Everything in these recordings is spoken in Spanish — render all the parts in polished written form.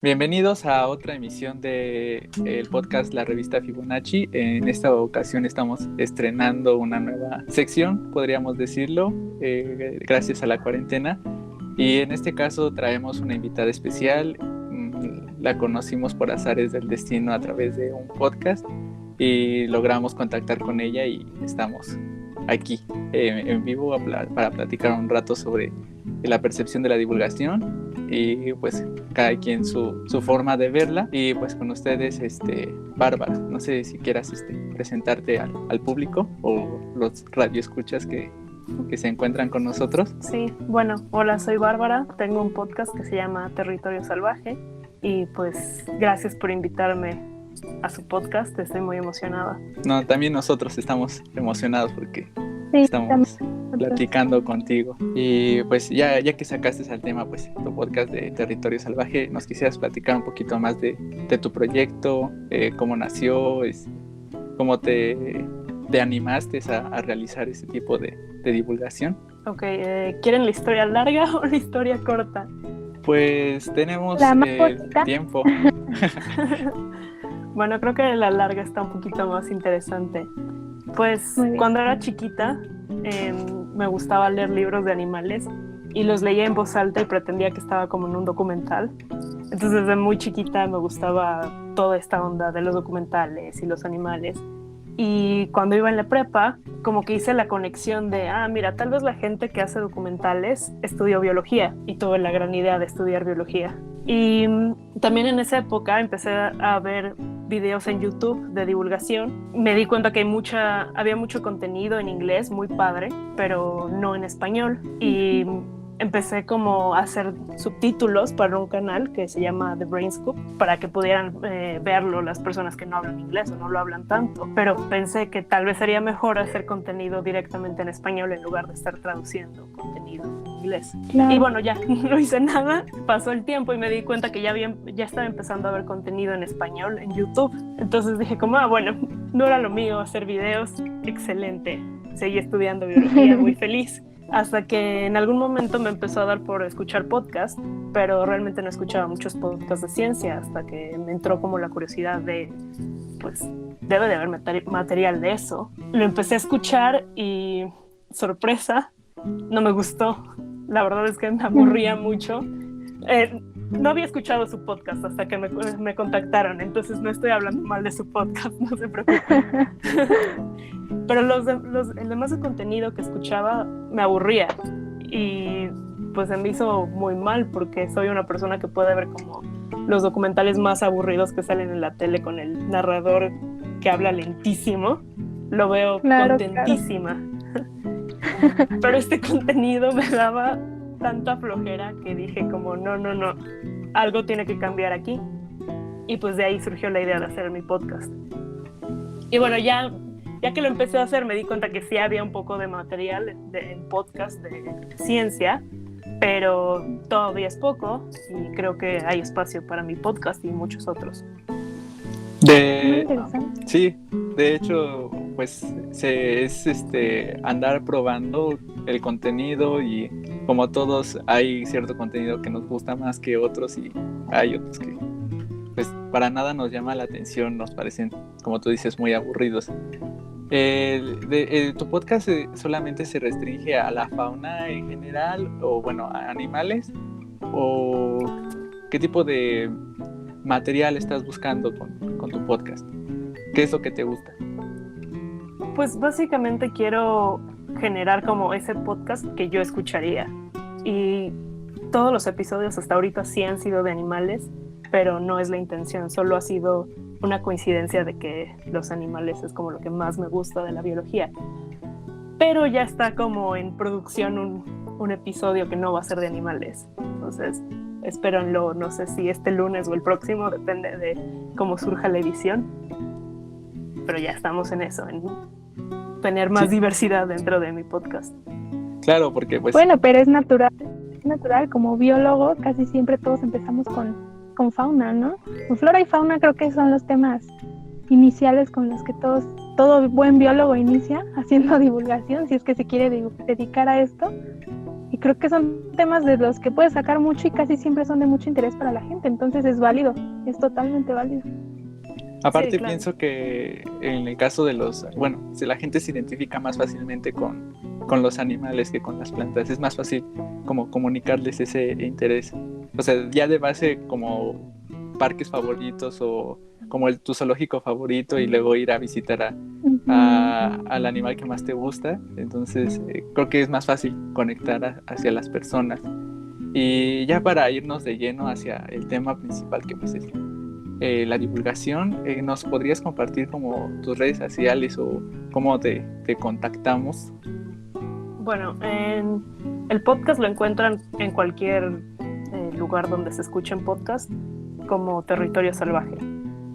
Bienvenidos a otra emisión de el podcast La Revista Fibonacci. En esta ocasión estamos estrenando una nueva sección, podríamos decirlo, gracias a la cuarentena. Y en este caso traemos una invitada especial. La conocimos por azares del destino a través de un podcast y logramos contactar con ella y estamos aquí en vivo para platicar un rato sobre la percepción de la divulgación y pues cada quien su forma de verla. Y pues con ustedes, Bárbara, no sé si quieras presentarte al público o los radioescuchas que se encuentran con nosotros. Sí, bueno, hola, soy Bárbara, tengo un podcast que se llama Territorio Salvaje y pues gracias por invitarme a su podcast, estoy muy emocionada. No, también nosotros estamos emocionados porque sí, estamos platicando contigo. Y pues ya que sacaste al tema, pues tu podcast de Territorio Salvaje, nos quisieras platicar un poquito más de tu proyecto, cómo nació, cómo te animaste a realizar ese tipo de divulgación. Ok, ¿quieren la historia larga o la historia corta? Pues tenemos tiempo. Bueno, creo que la larga está un poquito más interesante. Pues cuando era chiquita me gustaba leer libros de animales y los leía en voz alta y pretendía que estaba como en un documental. Entonces desde muy chiquita me gustaba toda esta onda de los documentales y los animales. Y cuando iba en la prepa, como que hice la conexión de, mira, tal vez la gente que hace documentales estudió biología y tuve la gran idea de estudiar biología. Y también en esa época empecé a ver videos en YouTube de divulgación. Me di cuenta que había mucho contenido en inglés, muy padre, pero no en español. Y empecé como a hacer subtítulos para un canal que se llama The Brain Scoop, para que pudieran verlo las personas que no hablan inglés o no lo hablan tanto. Pero pensé que tal vez sería mejor hacer contenido directamente en español en lugar de estar traduciendo contenido en inglés. Claro. Y bueno, ya no hice nada, pasó el tiempo y me di cuenta que ya estaba empezando a ver contenido en español en YouTube. Entonces dije como, bueno, no era lo mío hacer videos, excelente. Seguí estudiando biología, muy feliz. Hasta que en algún momento me empezó a dar por escuchar podcasts, pero realmente no escuchaba muchos podcasts de ciencia, hasta que me entró como la curiosidad de, pues, debe de haber material de eso. Lo empecé a escuchar y, sorpresa, no me gustó. La verdad es que me aburría mucho. No había escuchado su podcast hasta que me contactaron, entonces no estoy hablando mal de su podcast, no se preocupen. Pero el demás de contenido que escuchaba me aburría y pues se me hizo muy mal porque soy una persona que puede ver como los documentales más aburridos que salen en la tele con el narrador que habla lentísimo. Lo veo contentísima. Claro. Pero este contenido me daba tanta flojera que dije como no, algo tiene que cambiar aquí. Y pues de ahí surgió la idea de hacer mi podcast. Y bueno, ya que lo empecé a hacer me di cuenta que sí había un poco de material en podcast de ciencia, pero todavía es poco y creo que hay espacio para mi podcast y muchos otros. Sí, de hecho, pues es andar probando el contenido y como todos hay cierto contenido que nos gusta más que otros y hay otros que pues para nada nos llama la atención, nos parecen, como tú dices, muy aburridos. ¿Tu podcast solamente se restringe a la fauna en general o bueno, a animales? ¿O qué tipo de material estás buscando con tu podcast? ¿Qué es lo que te gusta? Pues básicamente quiero generar como ese podcast que yo escucharía y todos los episodios hasta ahorita sí han sido de animales, pero no es la intención, solo ha sido una coincidencia de que los animales es como lo que más me gusta de la biología. Pero ya está como en producción un episodio que no va a ser de animales. Entonces, espérenlo, no sé si este lunes o el próximo, depende de cómo surja la edición. Pero ya estamos en eso, en tener más diversidad dentro de mi podcast. Claro, porque pues... Bueno, pero es natural, como biólogo casi siempre todos empezamos con fauna, ¿no? Con flora y fauna creo que son los temas iniciales con los que todo buen biólogo inicia haciendo divulgación, si es que se quiere dedicar a esto. Y creo que son temas de los que puedes sacar mucho y casi siempre son de mucho interés para la gente, entonces es válido, es totalmente válido. Aparte, Sí, claro. pienso que en el caso de si la gente se identifica más fácilmente con los animales que con las plantas, es más fácil como comunicarles ese interés. O sea, ya de base como parques favoritos o como tu zoológico favorito y luego ir a visitar al animal que más te gusta. Entonces, creo que es más fácil conectar hacia las personas. Y ya para irnos de lleno hacia el tema principal que pues es la divulgación, ¿nos podrías compartir como tus redes sociales o cómo te contactamos? Bueno, el podcast lo encuentran en cualquier lugar donde se escuchen podcasts, como Territorio Salvaje.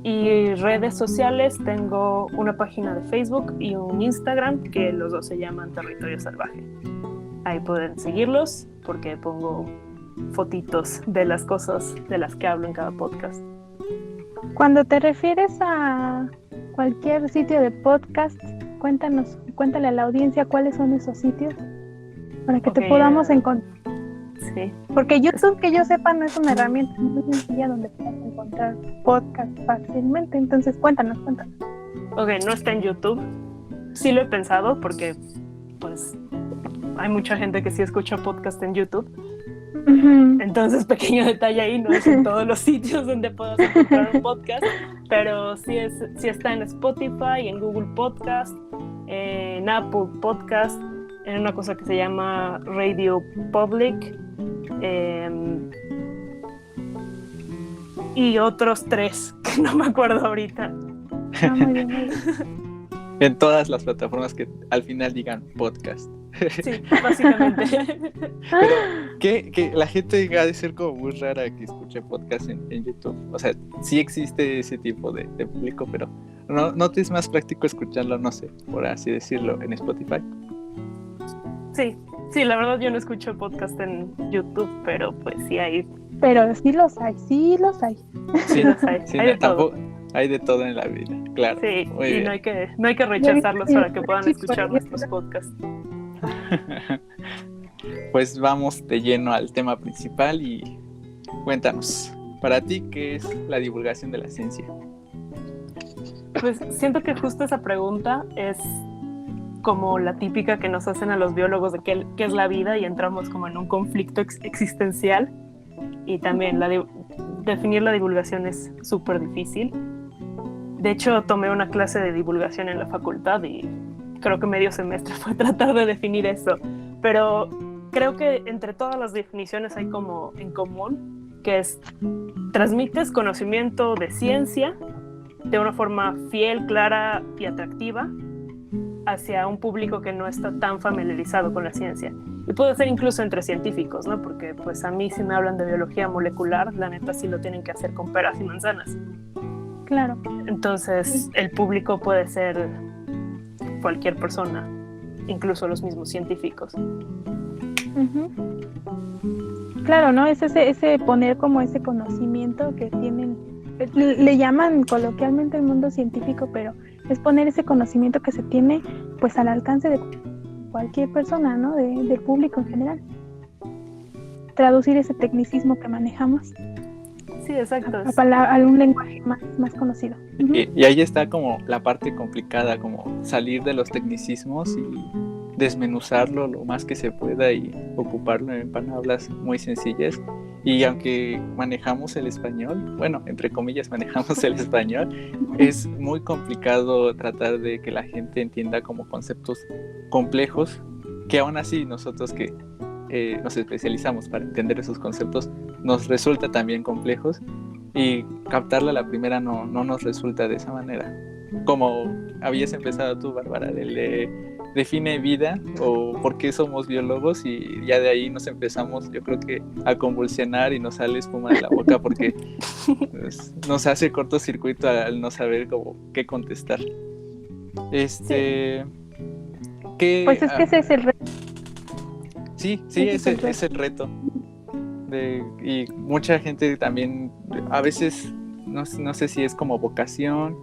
Y redes sociales, tengo una página de Facebook y un Instagram, que los dos se llaman Territorio Salvaje. Ahí pueden seguirlos porque pongo fotitos de las cosas de las que hablo en cada podcast. Cuando te refieres a cualquier sitio de podcast, cuéntale a la audiencia cuáles son esos sitios para que te podamos encontrar. Sí. Porque YouTube, que yo sepa, no es una herramienta muy sencilla donde puedas encontrar podcast fácilmente. Entonces, cuéntanos. Ok, no está en YouTube. Sí lo he pensado porque, pues, hay mucha gente que sí escucha podcast en YouTube. Uh-huh. Entonces, pequeño detalle ahí, no es en todos los sitios donde puedas encontrar un podcast, pero sí está en Spotify, en Google Podcast, en Apple Podcast, en una cosa que se llama Radio Public, y otros 3 que no me acuerdo ahorita. Muy bien. En todas las plataformas que al final digan podcast. Sí, básicamente. Pero que la gente ha de ser como muy rara que escuche podcast en YouTube. O sea, sí existe ese tipo de público, pero no te es más práctico escucharlo, no sé, por así decirlo, en Spotify. Sí, la verdad yo no escucho podcast en YouTube, pero pues sí hay. Pero sí los hay. Sí los hay. Sí, Hay de todo. Hay de todo en la vida, claro. Sí, muy y bien. no hay que rechazarlos para que puedan escuchar nuestros podcasts. Pues vamos de lleno al tema principal y cuéntanos, para ti, ¿qué es la divulgación de la ciencia? Pues siento que justo esa pregunta es como la típica que nos hacen a los biólogos de qué es la vida y entramos como en un conflicto existencial y también definir la divulgación es súper difícil. De hecho, tomé una clase de divulgación en la facultad y creo que medio semestre fue tratar de definir eso, pero creo que entre todas las definiciones hay como en común, que es transmites conocimiento de ciencia de una forma fiel, clara y atractiva hacia un público que no está tan familiarizado con la ciencia. Y puede ser incluso entre científicos, ¿no? Porque pues a mí si me hablan de biología molecular, la neta sí lo tienen que hacer con peras y manzanas. Claro. Entonces el público puede ser cualquier persona, incluso los mismos científicos. Uh-huh. Claro, ¿no? Es ese poner como ese conocimiento que tienen, le llaman coloquialmente el mundo científico, pero es poner ese conocimiento que se tiene pues al alcance de cualquier persona, ¿no? Del público en general. Traducir ese tecnicismo que manejamos. Sí, exacto. A un lenguaje más conocido. Uh-huh. Y ahí está como la parte complicada, como salir de los tecnicismos y desmenuzarlo lo más que se pueda y ocuparlo en palabras muy sencillas. Y aunque manejamos el español, bueno, entre comillas manejamos el español, es muy complicado tratar de que la gente entienda como conceptos complejos, que aún así nosotros que nos especializamos para entender esos conceptos, nos resulta también complejos y captarla a la primera no nos resulta de esa manera. Como habías empezado tú, Bárbara, define vida o por qué somos biólogos y ya de ahí nos empezamos, yo creo que a convulsionar y nos sale espuma de la boca porque nos hace cortocircuito al no saber cómo qué contestar. Sí. Pues es que ese es el reto. Sí, ese es el reto. Y mucha gente también, a veces, no sé si es como vocación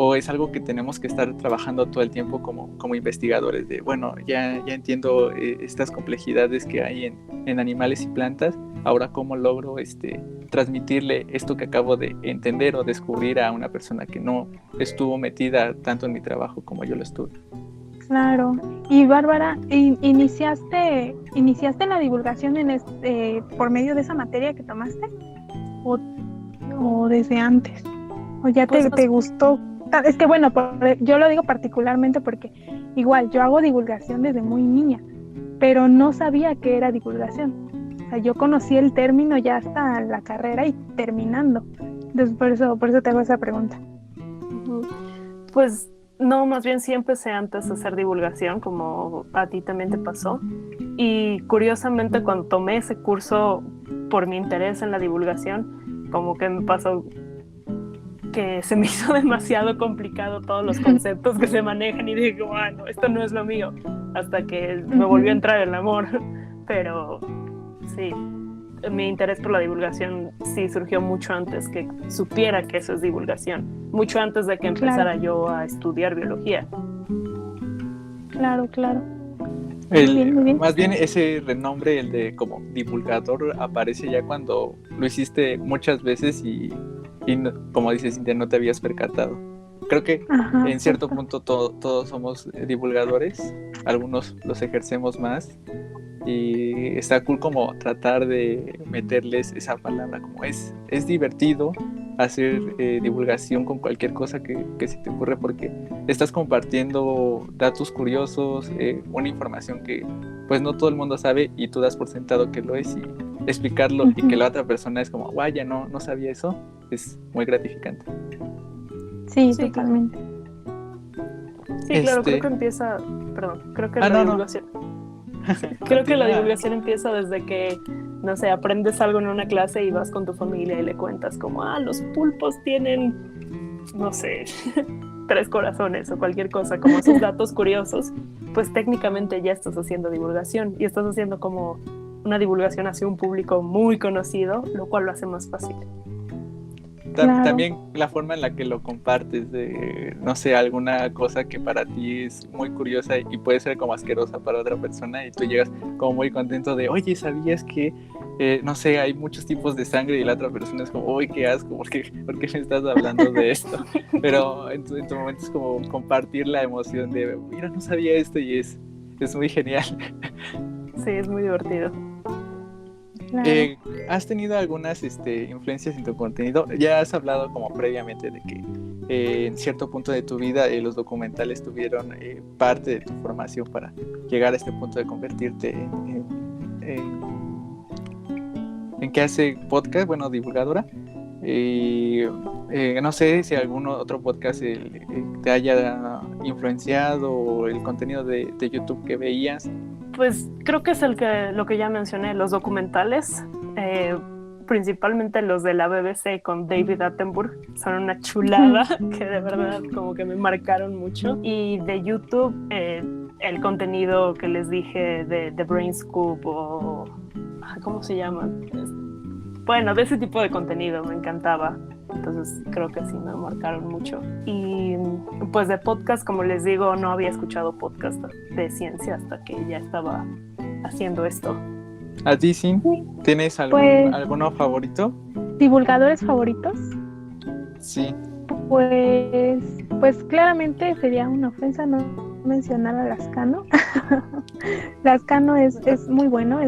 o es algo que tenemos que estar trabajando todo el tiempo como investigadores de, bueno, ya entiendo estas complejidades que hay en animales y plantas, ahora cómo logro transmitirle esto que acabo de entender o descubrir a una persona que no estuvo metida tanto en mi trabajo como yo lo estuve. Claro. Y Bárbara, ¿iniciaste la divulgación por medio de esa materia que tomaste? ¿O desde antes? ¿O ya Pues, te gustó? Es que bueno, yo lo digo particularmente porque igual yo hago divulgación desde muy niña, pero no sabía qué era divulgación. O sea, yo conocí el término ya hasta la carrera y terminando. Entonces por eso te hago esa pregunta. Pues no, más bien sí empecé antes a hacer divulgación, como a ti también te pasó. Y curiosamente cuando tomé ese curso por mi interés en la divulgación, como que me pasó que se me hizo demasiado complicado todos los conceptos que se manejan y dije, bueno, esto no es lo mío, hasta que me volvió a entrar el amor. Pero sí, mi interés por la divulgación sí surgió mucho antes que supiera que eso es divulgación, mucho antes de que empezara yo a estudiar biología. Claro. Muy bien. Más bien ese renombre, el de como divulgador, aparece ya cuando lo hiciste muchas veces y no, como dices, Cintia, no te habías percatado. Creo que en cierto punto todos somos divulgadores, algunos los ejercemos más, y está cool como tratar de meterles esa palabra, como es divertido hacer divulgación con cualquier cosa que se te ocurre, porque estás compartiendo datos curiosos, una información que pues no todo el mundo sabe y tú das por sentado que lo es, y explicarlo y que la otra persona es como, vaya, no sabía eso, es muy gratificante. Sí, totalmente. Sí, claro, creo que empieza, creo que la divulgación. Creo que la divulgación empieza desde que, no sé, aprendes algo en una clase y vas con tu familia y le cuentas como, los pulpos tienen, no sé, 3 corazones o cualquier cosa, como esos datos curiosos, pues técnicamente ya estás haciendo divulgación y estás haciendo como una divulgación hacia un público muy conocido, lo cual lo hace más fácil. Claro. También la forma en la que lo compartes, de, no sé, alguna cosa que para ti es muy curiosa y puede ser como asquerosa para otra persona, y tú llegas como muy contento de, oye, ¿sabías que, no sé, hay muchos tipos de sangre? Y la otra persona es como, uy, qué asco, ¿por qué me estás hablando de esto? Pero en tu momento es como compartir la emoción de, mira, no sabía esto, y es muy genial. Sí, es muy divertido. Claro. ¿Has tenido algunas influencias en tu contenido? Ya has hablado como previamente de que en cierto punto de tu vida los documentales tuvieron parte de tu formación para llegar a este punto de convertirte en que hace podcast, bueno, divulgadora. No sé si algún otro podcast te haya influenciado, o el contenido de YouTube que veías. Pues creo que es lo que ya mencioné, los documentales, principalmente los de la BBC con David Attenborough, son una chulada que de verdad como que me marcaron mucho. Y de YouTube, el contenido que les dije de The Brain Scoop o... ¿cómo se llama? Bueno, de ese tipo de contenido me encantaba. Entonces creo que sí me marcaron mucho. Y pues de podcast, como les digo, no había escuchado podcast de ciencia hasta que ya estaba haciendo esto. ¿A ti, sí? ¿Tienes alguno favorito? ¿Divulgadores favoritos? Sí. Pues claramente sería una ofensa no mencionar a Lascano. Lascano es muy bueno,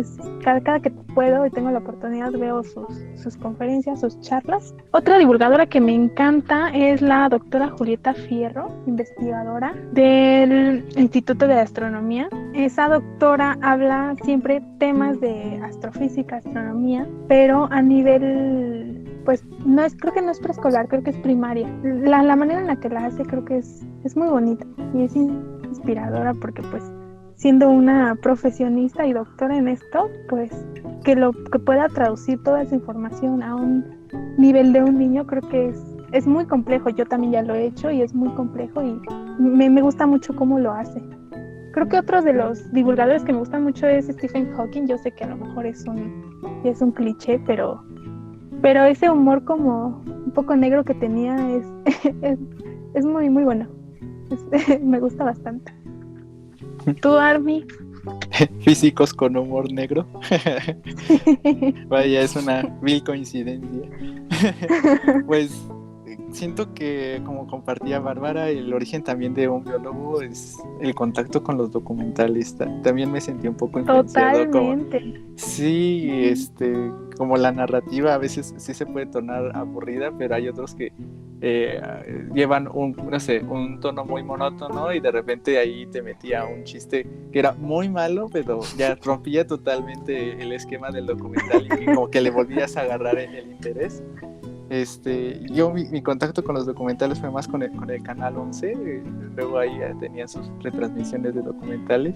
cada que puedo y tengo la oportunidad veo sus conferencias, sus charlas. Otra divulgadora que me encanta es la doctora Julieta Fierro, investigadora del Instituto de Astronomía. Esa doctora habla siempre temas de astrofísica, astronomía, pero a nivel, pues creo que no es preescolar, creo que es primaria. La manera en la que la hace creo que es muy bonita y es inspiradora, porque pues siendo una profesionista y doctora en esto, pues que pueda traducir toda esa información a un nivel de un niño, creo que es muy complejo. Yo también ya lo he hecho y es muy complejo y me gusta mucho cómo lo hace. Creo que otros de los divulgadores que me gustan mucho es Stephen Hawking. Yo sé que a lo mejor es un cliché, pero pero ese humor como un poco negro que tenía es muy, muy bueno. Me gusta bastante. ¿Tú, Army? Físicos con humor negro. Vaya, es una vil coincidencia. Pues siento que, como compartía Bárbara, el origen también de un biólogo es el contacto con los documentales. También me sentí un poco influenciado. Totalmente. Sí, como la narrativa a veces sí se puede tornar aburrida, pero hay otros que llevan un tono muy monótono y de repente ahí te metía un chiste que era muy malo, pero ya rompía totalmente el esquema del documental y como que le volvías a agarrar el interés. Mi contacto con los documentales fue más con el Canal 11, luego ahí ya tenían sus retransmisiones de documentales.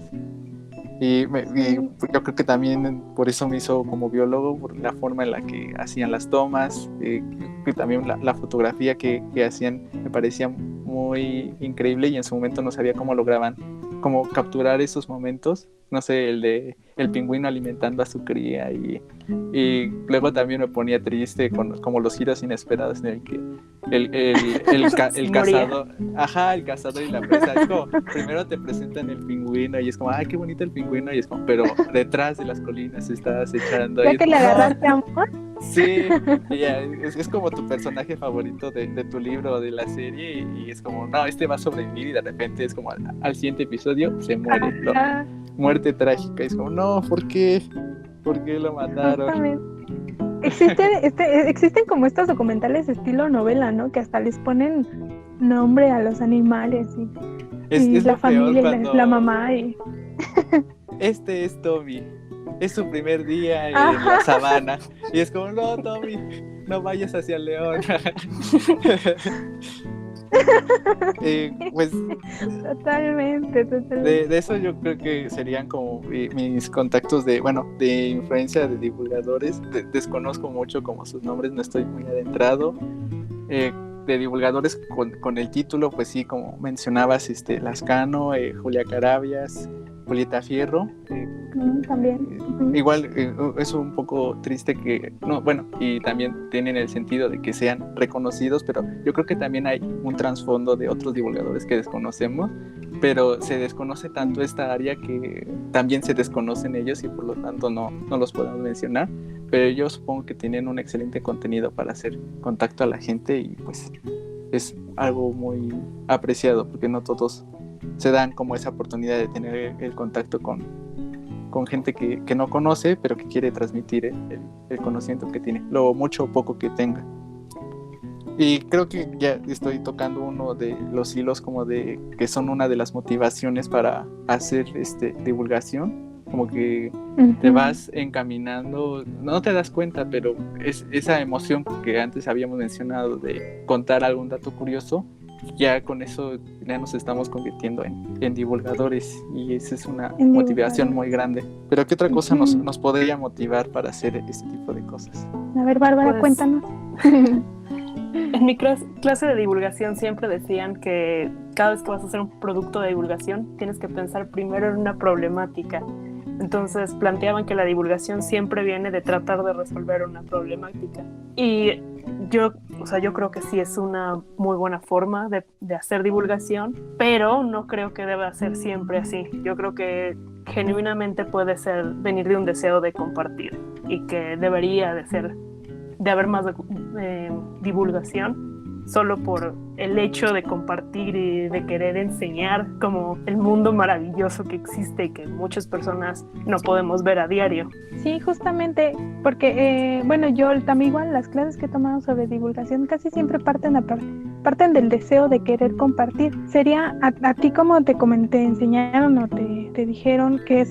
Y yo creo que también por eso me hizo como biólogo, por la forma en la que hacían las tomas, que también la fotografía que hacían me parecía muy increíble y en su momento no sabía cómo lograban como capturar esos momentos. No sé, el de el pingüino alimentando a su cría y luego también me ponía triste con como los giros inesperados en el que el cazador, el cazador y la presa, es como, primero te presentan el pingüino y es como, ay, qué bonito el pingüino, y es como, pero detrás de las colinas se está acechando. ¿Ya que le agarraste amor? Sí, es como tu personaje favorito de tu libro o de la serie y es como, no, va a sobrevivir y de repente es como al siguiente episodio se muere, ¿no? Muerte trágica, y es como, no, ¿por qué? ¿Por qué lo mataron? Existen como estos documentales estilo novela, ¿no? Que hasta les ponen nombre a los animales y la familia, cuando... la mamá y... Este es Tommy, es su primer día en la sabana y es como, no, Tommy, no vayas hacia el león. Pues totalmente. De eso yo creo que serían como mis contactos de influencia de divulgadores. Desconozco mucho como sus nombres, no estoy muy adentrado. De divulgadores con el título, pues sí, como mencionabas, Lascano, Julia Carabias, Julieta Fierro. También. Igual es un poco triste que, y también tienen el sentido de que sean reconocidos, pero yo creo que también hay un trasfondo de otros divulgadores que desconocemos, pero se desconoce tanto esta área que también se desconocen ellos y por lo tanto no los podemos mencionar, pero yo supongo que tienen un excelente contenido para hacer contacto a la gente y pues es algo muy apreciado porque no todos se dan como esa oportunidad de tener el contacto con gente que no conoce, pero que quiere transmitir el conocimiento que tiene, lo mucho o poco que tenga. Y creo que ya estoy tocando uno de los hilos como de que son una de las motivaciones para hacer divulgación, como que te vas encaminando, no te das cuenta, pero es esa emoción que antes habíamos mencionado de contar algún dato curioso, ya con eso ya nos estamos convirtiendo en divulgadores y esa es una motivación muy grande. Pero ¿qué otra cosa nos podría motivar para hacer este tipo de cosas? A ver, Bárbara, cuéntanos. En mi clase de divulgación siempre decían que cada vez que vas a hacer un producto de divulgación tienes que pensar primero en una problemática. Entonces planteaban que la divulgación siempre viene de tratar de resolver una problemática. Y yo creo que sí es una muy buena forma de hacer divulgación, pero no creo que deba ser siempre así. Yo creo que genuinamente puede venir de un deseo de compartir y que debería de haber más divulgación solo por el hecho de compartir y de querer enseñar como el mundo maravilloso que existe y que muchas personas no podemos ver a diario. Sí, justamente, porque yo también igual las clases que he tomado sobre divulgación casi siempre parten del deseo de querer compartir. Sería a ti como te enseñaron o te dijeron que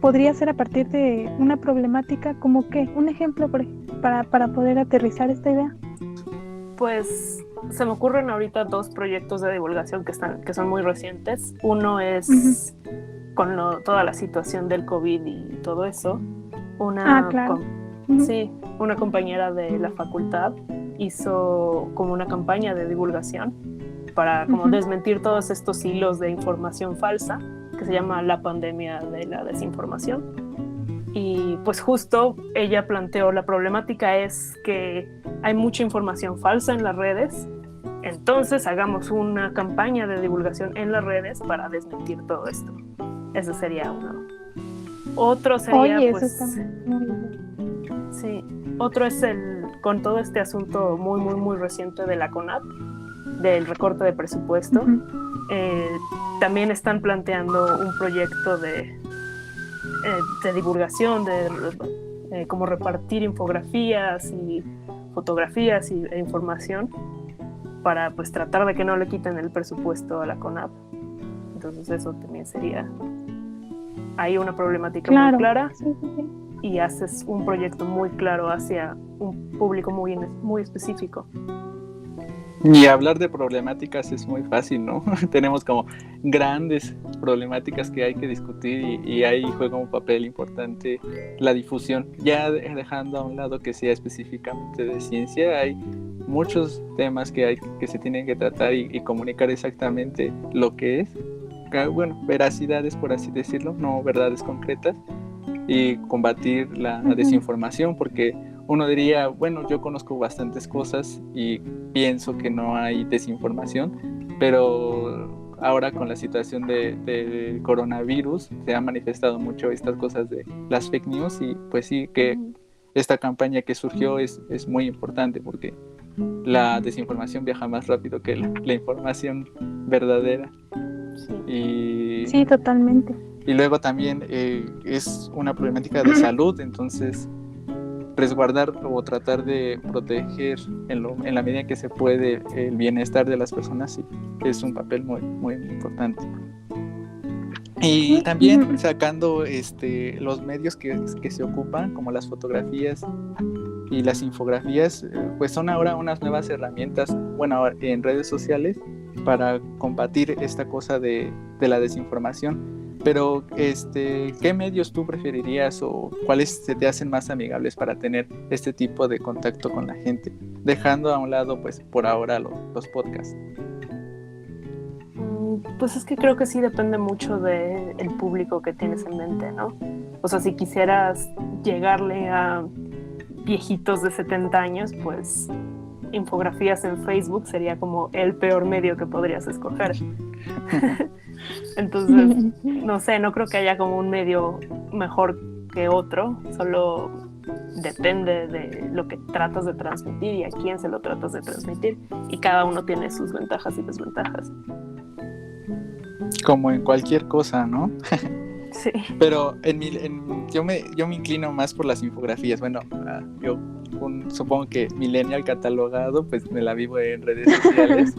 podría ser a partir de una problemática, como que un ejemplo para poder aterrizar esta idea. Pues se me ocurren ahorita 2 proyectos de divulgación que son muy recientes. Uno es con toda la situación del COVID y todo eso. Claro. Sí, una compañera de la facultad hizo como una campaña de divulgación para como desmentir todos estos hilos de información falsa que se llama la pandemia de la desinformación. Y pues justo ella planteó, la problemática es que hay mucha información falsa en las redes, entonces hagamos una campaña de divulgación en las redes para desmentir todo esto. Eso sería uno. Otro sería, Oye, pues, eso está muy bien. sí, otro es con todo este asunto muy, muy, muy reciente de la CONAP, del recorte de presupuesto. Ujú. También están planteando un proyecto de divulgación, de cómo repartir infografías y fotografías e información para pues tratar de que no le quiten el presupuesto a la CONAP. Entonces eso también sería ahí una problemática muy clara. Sí, sí, sí. Y haces un proyecto muy claro hacia un público muy, muy específico. Y hablar de problemáticas es muy fácil, ¿no? Tenemos como grandes problemáticas que hay que discutir y ahí juega un papel importante la difusión. Ya dejando a un lado que sea específicamente de ciencia, hay muchos temas que se tienen que tratar y comunicar exactamente lo que es. Bueno, veracidades, por así decirlo, no verdades concretas, y combatir la desinformación, porque uno diría, bueno, yo conozco bastantes cosas y pienso que no hay desinformación, pero ahora con la situación del coronavirus se han manifestado mucho estas cosas de las fake news y pues sí que esta campaña que surgió es muy importante porque la desinformación viaja más rápido que la información verdadera. Sí, totalmente. Y luego también es una problemática de salud, entonces resguardar o tratar de proteger en la medida que se puede el bienestar de las personas sí, es un papel muy, muy importante. Y también sacando los medios que se ocupan, como las fotografías y las infografías, pues son ahora unas nuevas herramientas, bueno, en redes sociales para combatir esta cosa de la desinformación. Pero, ¿qué medios tú preferirías o cuáles se te hacen más amigables para tener este tipo de contacto con la gente? Dejando a un lado, pues, por ahora los podcasts. Pues es que creo que sí depende mucho del público que tienes en mente, ¿no? O sea, si quisieras llegarle a viejitos de 70 años, pues infografías en Facebook sería como el peor medio que podrías escoger. Entonces, no sé, no creo que haya como un medio mejor que otro, solo depende de lo que tratas de transmitir y a quién se lo tratas de transmitir, y cada uno tiene sus ventajas y desventajas. Como en cualquier cosa, ¿no? Sí. Pero yo me inclino más por las infografías. Bueno, yo supongo que millennial catalogado, pues me la vivo en redes sociales.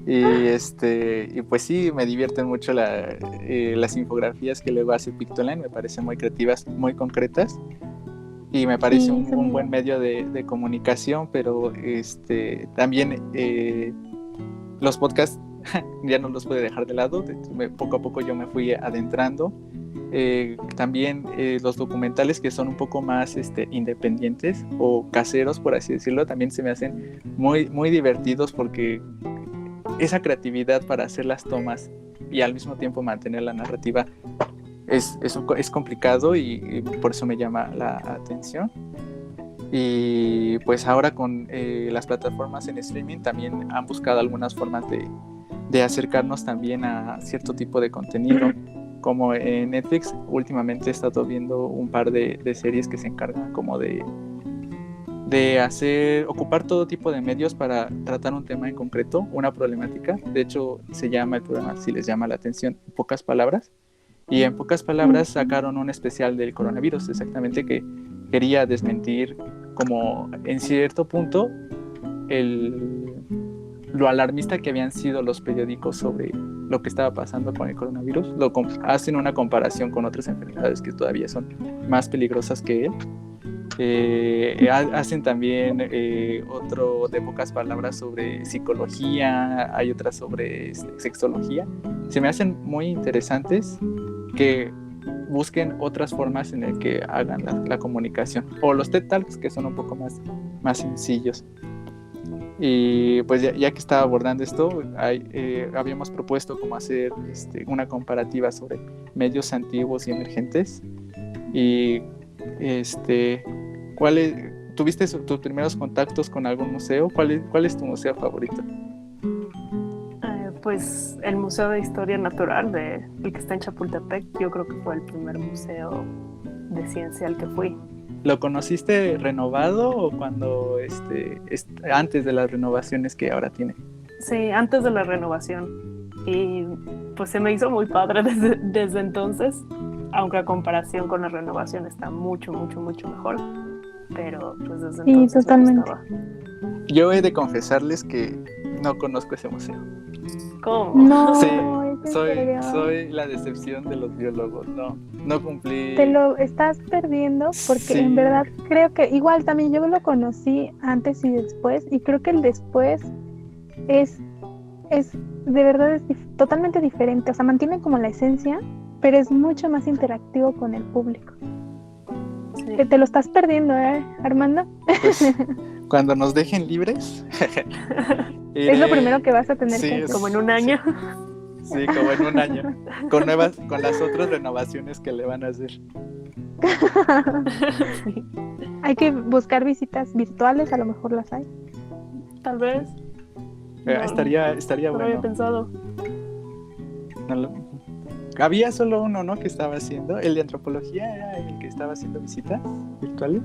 Y pues sí, me divierten mucho las infografías que luego hace Pictoline, me parecen muy creativas, muy concretas, y me parece un buen medio de comunicación, pero también los podcasts ya no los pude dejar de lado, poco a poco yo me fui adentrando. También los documentales que son un poco más independientes o caseros, por así decirlo, también se me hacen muy, muy divertidos porque esa creatividad para hacer las tomas y al mismo tiempo mantener la narrativa es complicado y por eso me llama la atención. Y pues ahora con las plataformas en streaming también han buscado algunas formas de acercarnos también a cierto tipo de contenido, como en Netflix. Últimamente he estado viendo un par de series que se encargan como de ocupar todo tipo de medios para tratar un tema en concreto, una problemática. De hecho, se llama el programa, si les llama la atención, En Pocas Palabras. Y en pocas palabras sacaron un especial del coronavirus, exactamente, que quería desmentir como en cierto punto lo alarmista que habían sido los periódicos sobre lo que estaba pasando con el coronavirus. Hacen una comparación con otras enfermedades que todavía son más peligrosas que él. Hacen también otro de pocas palabras sobre psicología, hay otras sobre sexología. Se me hacen muy interesantes que busquen otras formas en el que hagan la comunicación, o los TED Talks, que son un poco más sencillos. Y pues ya que estaba abordando esto, habíamos propuesto como hacer una comparativa sobre medios antiguos y emergentes, y ¿Tuviste tus primeros contactos con algún museo? ¿Cuál es tu museo favorito? Pues el Museo de Historia Natural, el que está en Chapultepec, yo creo que fue el primer museo de ciencia al que fui. ¿Lo conociste renovado o cuando antes de las renovaciones que ahora tiene? Sí, antes de la renovación. Y pues se me hizo muy padre desde entonces, aunque a comparación con la renovación está mucho, mucho, mucho mejor. Pero pues desde entonces sí, totalmente. me gustaba. Yo he de confesarles que no conozco ese museo. ¿Cómo? No, Sí, ¿en serio? soy la decepción de los biólogos. No cumplí. Te lo estás perdiendo porque Sí. en verdad creo que igual también yo lo conocí antes y después, y creo que el después es de verdad totalmente diferente. O sea, mantiene como la esencia, pero es mucho más interactivo con el público. Sí. Te lo estás perdiendo, Armando. Pues, cuando nos dejen libres. Es lo primero que vas a tener que hacer. Como en un año. Sí, como en un año. Con las otras renovaciones que le van a hacer. Sí, Hay que buscar visitas virtuales, a lo mejor las hay. tal vez. No, Estaría no lo había bueno. pensado. Había solo uno, ¿no? Que estaba haciendo. El de antropología era el que estaba haciendo visitas virtuales.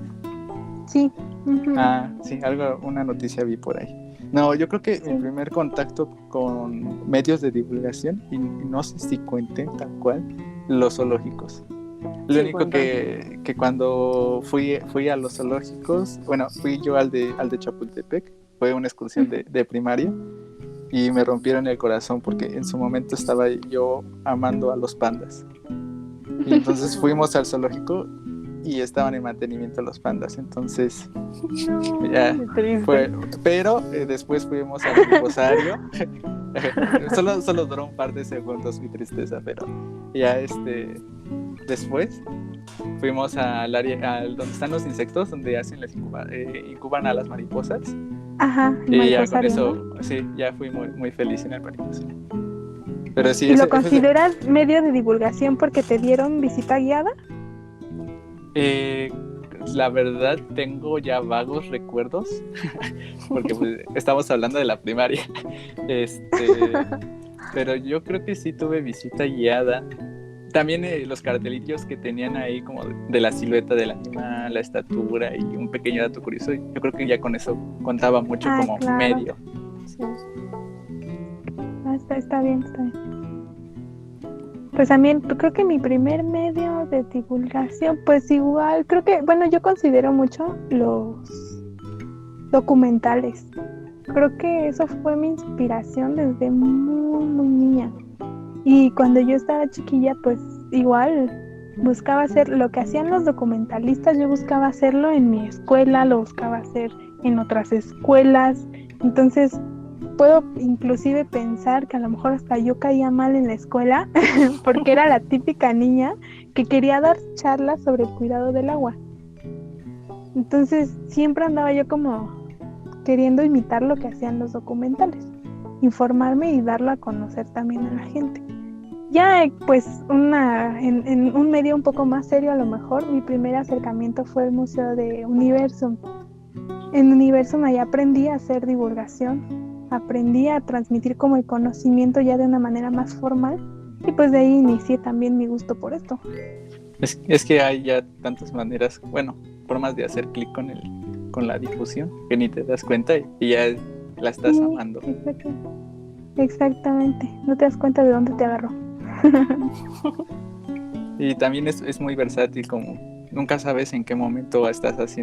Sí. Uh-huh. Ah, sí, una noticia vi por ahí. No, yo creo que Sí. mi primer contacto con medios de divulgación, y no sé si cuenten tal cual, los zoológicos. Lo único que cuando fui a los zoológicos, bueno, fui yo al de Chapultepec, fue una excursión de primaria, y me rompieron el corazón porque en su momento estaba yo amando a los pandas. Y entonces fuimos al zoológico y estaban en mantenimiento los pandas, entonces No, ya Qué triste. fue, pero después fuimos al mariposario. solo duró un par de segundos mi tristeza, pero ya después fuimos al área donde están los insectos, donde hacen incuban a las mariposas. Ajá, Y ya con mariposario, eso, ¿no? sí, ya fui muy, muy feliz en el mariposario. Pero sí, ¿Y lo consideras medio de divulgación porque te dieron visita guiada? La verdad tengo ya vagos recuerdos porque pues, estamos hablando de la primaria. Pero yo creo que sí tuve visita guiada. También los cartelillos que tenían ahí como de la silueta del animal, la estatura y un pequeño dato curioso, yo creo que ya con eso contaba mucho como claro. medio. Sí. Está bien. Pues también creo que mi primer medio de divulgación, pues igual, creo que, bueno, yo considero mucho los documentales. Creo que eso fue mi inspiración desde muy, muy niña. Y cuando yo estaba chiquilla, pues igual buscaba hacer lo que hacían los documentalistas, yo buscaba hacerlo en mi escuela, lo buscaba hacer en otras escuelas. Entonces puedo inclusive pensar que a lo mejor hasta yo caía mal en la escuela porque era la típica niña que quería dar charlas sobre el cuidado del agua. Entonces siempre andaba yo como queriendo imitar lo que hacían los documentales, informarme y darlo a conocer también a la gente. Ya pues en un medio un poco más serio, a lo mejor mi primer acercamiento fue el Museo de Universum. En Universum ahí aprendí a hacer divulgación, aprendí a transmitir como el conocimiento ya de una manera más formal, y pues de ahí inicié también mi gusto por esto. Es que hay ya tantas maneras, bueno, formas de hacer clic con la difusión que ni te das cuenta y ya la estás amando. Exactamente, no te das cuenta de dónde te agarró. Y también es muy versátil, como nunca sabes en qué momento estás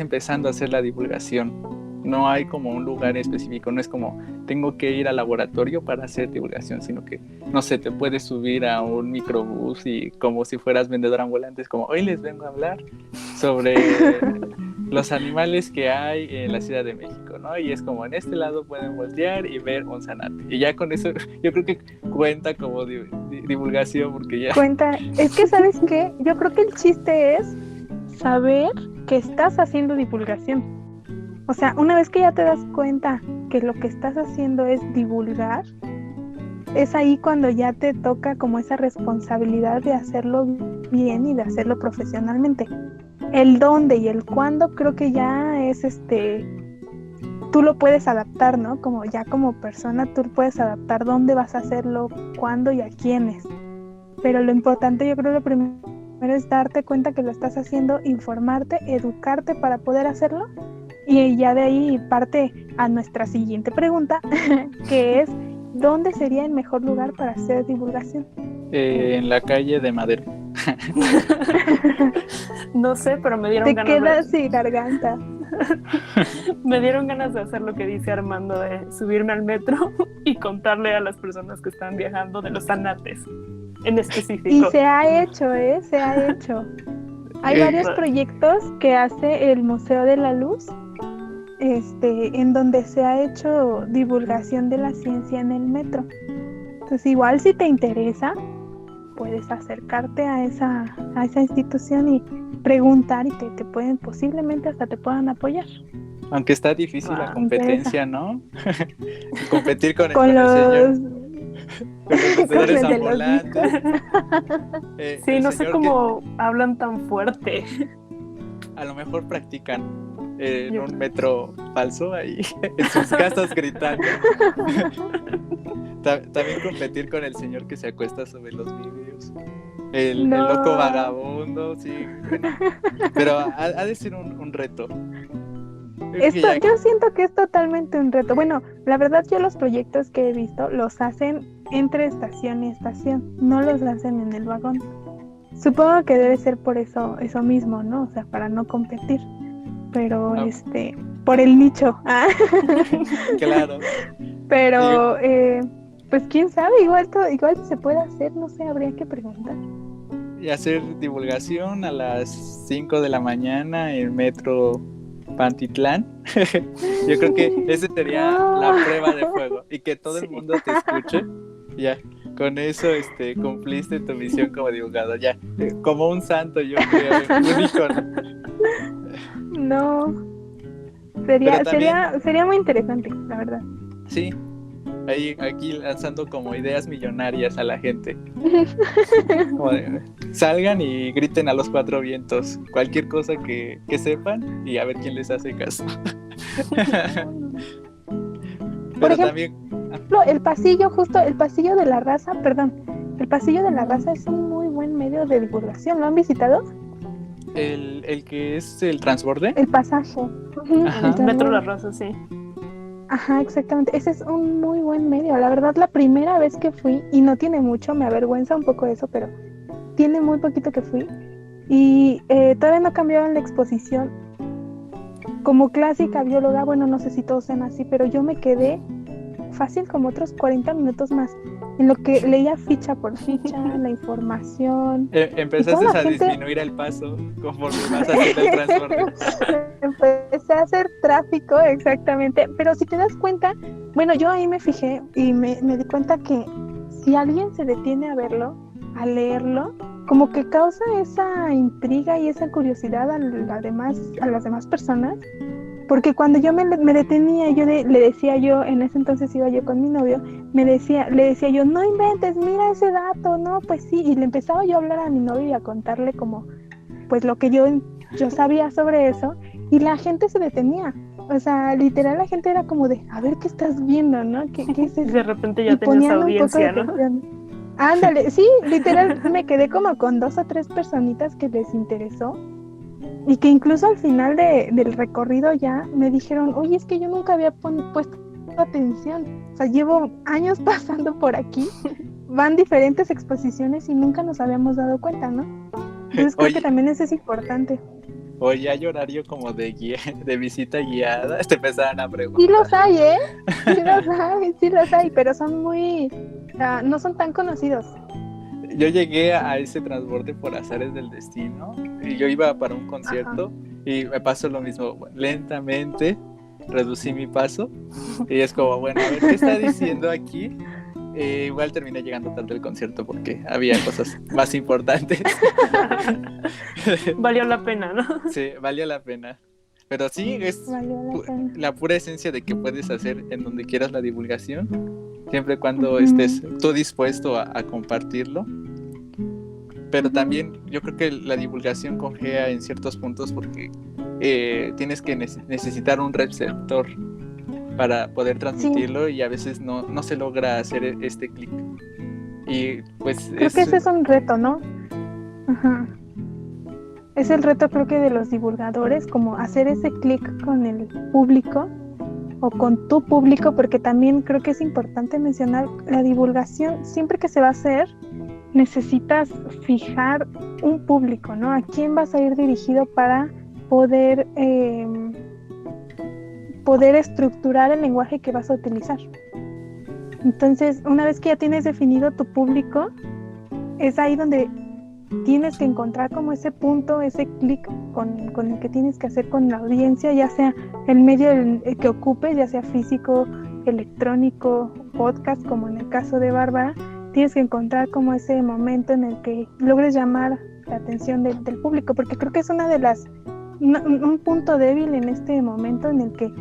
empezando a hacer la divulgación. No hay como un lugar específico, no es como tengo que ir al laboratorio para hacer divulgación, sino que, no sé, te puedes subir a un microbús y como si fueras vendedor ambulante, es como, hoy les vengo a hablar sobre los animales que hay en la Ciudad de México, ¿no? Y es como, en este lado pueden voltear y ver un zanate. Y ya con eso, yo creo que cuenta como divulgación, porque ya... Cuenta, es que ¿sabes qué? Yo creo que el chiste es saber que estás haciendo divulgación. O sea, una vez que ya te das cuenta que lo que estás haciendo es divulgar, es ahí cuando ya te toca como esa responsabilidad de hacerlo bien y de hacerlo profesionalmente. El dónde y el cuándo creo que ya es tú lo puedes adaptar, ¿no? Como ya como persona tú puedes adaptar dónde vas a hacerlo, cuándo y a quiénes. Pero lo importante, yo creo, lo primero es darte cuenta que lo estás haciendo, informarte, educarte para poder hacerlo, y ya de ahí parte a nuestra siguiente pregunta, que es ¿dónde sería el mejor lugar para hacer divulgación? En la calle de Madero. No sé, pero me dieron Te ganas quedas sin garganta. me dieron ganas de hacer lo que dice Armando, de subirme al metro y contarle a las personas que están viajando de los zanates, en específico. Y se ha hecho, se ha hecho. Hay varios proyectos que hace el Museo de la Luz, en donde se ha hecho divulgación de la ciencia en el metro. Entonces, igual si te interesa, puedes acercarte a esa institución y preguntar, y te pueden, posiblemente hasta te puedan apoyar. Aunque está difícil la competencia, ¿no? Competir con los vendedores ambulantes. Sí, no sé cómo hablan tan fuerte. A lo mejor practican en un metro falso ahí, en sus casas gritando. También competir con el señor que se acuesta sobre los vidrios. El loco vagabundo, sí. Bueno, pero ha de ser un reto. Yo siento que es totalmente un reto. Bueno, la verdad, yo los proyectos que he visto los hacen entre estación y estación, no los hacen en el vagón. Supongo que debe ser por eso mismo, ¿no? O sea, para no competir. Pero por el nicho. Claro. Pero pues quién sabe, igual se puede hacer, no sé, habría que preguntar. Y hacer divulgación a las 5 de la mañana en metro Pantitlán. Yo creo que ese sería la prueba de fuego, y que todo el mundo te escuche. Ya, con eso cumpliste tu misión como divulgador, ya, como un santo, yo creo, un ícono. No, sería muy interesante, la verdad. Sí, aquí lanzando como ideas millonarias a la gente. Como salgan y griten a los 4 vientos cualquier cosa que sepan, y a ver quién les hace caso. Por ejemplo, el pasillo de la raza, el pasillo de la raza es un muy buen medio de divulgación. ¿Lo han visitado? El que es el transborde. El pasaje. El metro La Raza, sí. Ajá, exactamente. Ese es un muy buen medio. La verdad, la primera vez que fui, y no tiene mucho, me avergüenza un poco eso, pero tiene muy poquito que fui, y todavía no cambiaban la exposición. Como clásica bióloga, bueno, no sé si todos sean así, pero yo me quedé fácil como otros 40 minutos más, en lo que leía ficha por ficha, la información. Empezaste a disminuir el paso conforme vas haciendo el transporte. Empecé a hacer tráfico, exactamente. Pero si te das cuenta, bueno, yo ahí me fijé y me di cuenta que si alguien se detiene a verlo, a leerlo, como que causa esa intriga y esa curiosidad a las demás personas. Porque cuando yo me detenía, le decía yo, en ese entonces iba yo con mi novio, le decía yo, no inventes, mira ese dato, no, pues sí, y le empezaba yo a hablar a mi novio y a contarle como, pues lo que yo sabía sobre eso, y la gente se detenía, o sea, literal la gente era como de, a ver qué estás viendo, ¿no? ¿Qué es eso? De repente ya tenías audiencia, ¿no? Ándale, sí, literal me quedé como con 2 o 3 personitas que les interesó. Y que incluso al final del recorrido ya me dijeron, oye, es que yo nunca había puesto atención. O sea, llevo años pasando por aquí, van diferentes exposiciones y nunca nos habíamos dado cuenta, ¿no? Entonces creo que también eso es importante. Oye, hay horario como de visita guiada, te empezaron a preguntar. Sí los hay, ¿eh? Sí los hay, pero son no son tan conocidos. Yo llegué a ese transborde por azares del destino, y yo iba para un concierto. Ajá. Y me pasó lo mismo, lentamente reducí mi paso, y es como, bueno, a ver qué está diciendo aquí. Igual terminé llegando tarde al concierto porque había cosas más importantes. Valió la pena, ¿no? Sí, valió la pena. Pero sí, es la pura esencia de que puedes hacer en donde quieras la divulgación. siempre y cuando estés tú dispuesto a compartirlo. Pero también yo creo que la divulgación cojea en ciertos puntos porque tienes que necesitar un receptor para poder transmitirlo, y a veces no se logra hacer este clic. Y pues creo que ese es un reto, ¿no? Ajá. Es el reto, creo que, de los divulgadores, como hacer ese clic con el público o con tu público, porque también creo que es importante mencionar la divulgación. Siempre que se va a hacer, necesitas fijar un público, ¿no? ¿A quién vas a ir dirigido para poder estructurar el lenguaje que vas a utilizar? Entonces, una vez que ya tienes definido tu público, es ahí donde tienes que encontrar como ese punto, ese clic con el que tienes que hacer con la audiencia, ya sea el medio el que ocupes, ya sea físico, electrónico, podcast, como en el caso de Bárbara. Tienes que encontrar como ese momento en el que logres llamar la atención del público, porque creo que es un punto débil en este momento en el que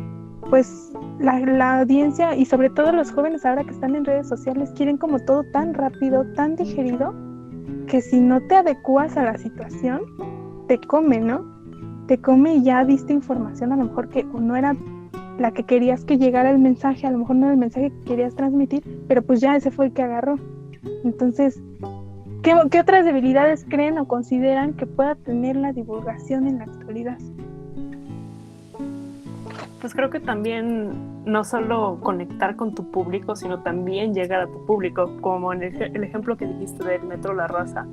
pues la audiencia, y sobre todo los jóvenes ahora que están en redes sociales, quieren como todo tan rápido, tan digerido, que si no te adecuas a la situación, te come, ¿no? Te come y ya diste información a lo mejor que no era la que querías que llegara el mensaje, a lo mejor no era el mensaje que querías transmitir, pero pues ya ese fue el que agarró. Entonces, ¿qué otras debilidades creen o consideran que pueda tener la divulgación en la actualidad? Pues creo que también no solo conectar con tu público, sino también llegar a tu público, como en el ejemplo que dijiste del Metro La Raza.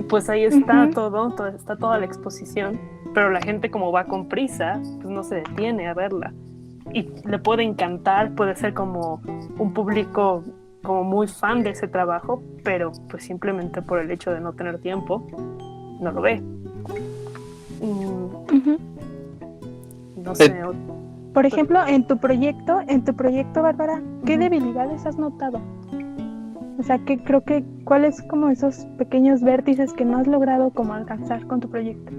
Pues ahí está está toda la exposición, pero la gente, como va con prisa, pues no se detiene a verla. Y le puede encantar, puede ser como un público como muy fan de ese trabajo, pero pues simplemente por el hecho de no tener tiempo, no lo ve. No sé. Por ejemplo, en tu proyecto, Bárbara, ¿qué debilidades has notado? O sea, ¿cuáles como esos pequeños vértices que no has logrado como alcanzar con tu proyecto?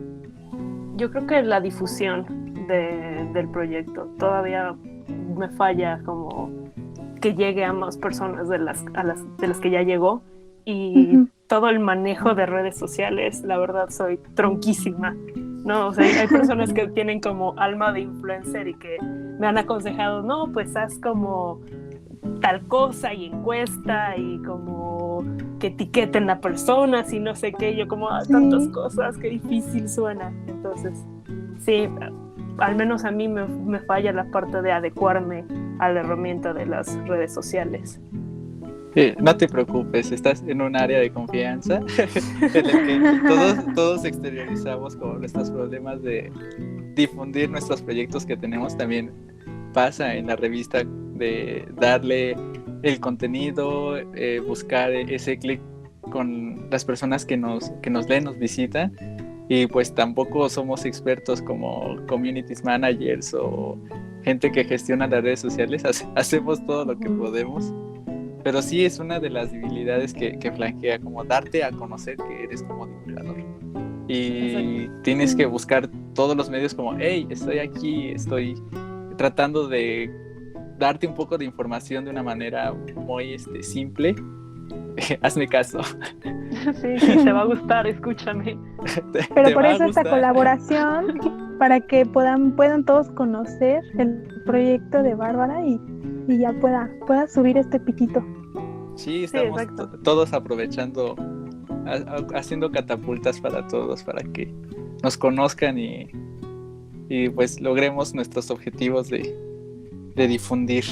Yo creo que la difusión del proyecto todavía me falla, como que llegue a más personas de las que ya llegó, y todo el manejo de redes sociales, la verdad soy tronquísima, ¿no? O sea, hay personas que tienen como alma de influencer y que me han aconsejado, no, pues haz como tal cosa y encuesta y como que etiqueten a personas y no sé qué. Yo como tantas cosas, qué difícil suena. Entonces, sí, al menos a mí me falla la parte de adecuarme a la herramienta de las redes sociales. No te preocupes, estás en un área de confianza en el que todos exteriorizamos como nuestros problemas de difundir nuestros proyectos que tenemos. También pasa en la revista de darle el contenido, buscar ese clic con las personas que nos leen, nos visitan, y pues tampoco somos expertos como community managers o gente que gestiona las redes sociales. Hacemos todo lo que podemos. Pero sí es una de las debilidades que flanquea, como darte a conocer que eres como divulgador. Y tienes que buscar todos los medios como, hey, estoy aquí, estoy tratando de darte un poco de información de una manera muy simple. Hazme caso. Sí, te va a gustar, escúchame. Pero por eso esta colaboración, para que puedan todos conocer el proyecto de Bárbara y ya pueda subir este piquito. Sí, estamos todos aprovechando, haciendo catapultas para todos, para que nos conozcan y pues logremos nuestros objetivos de difundir.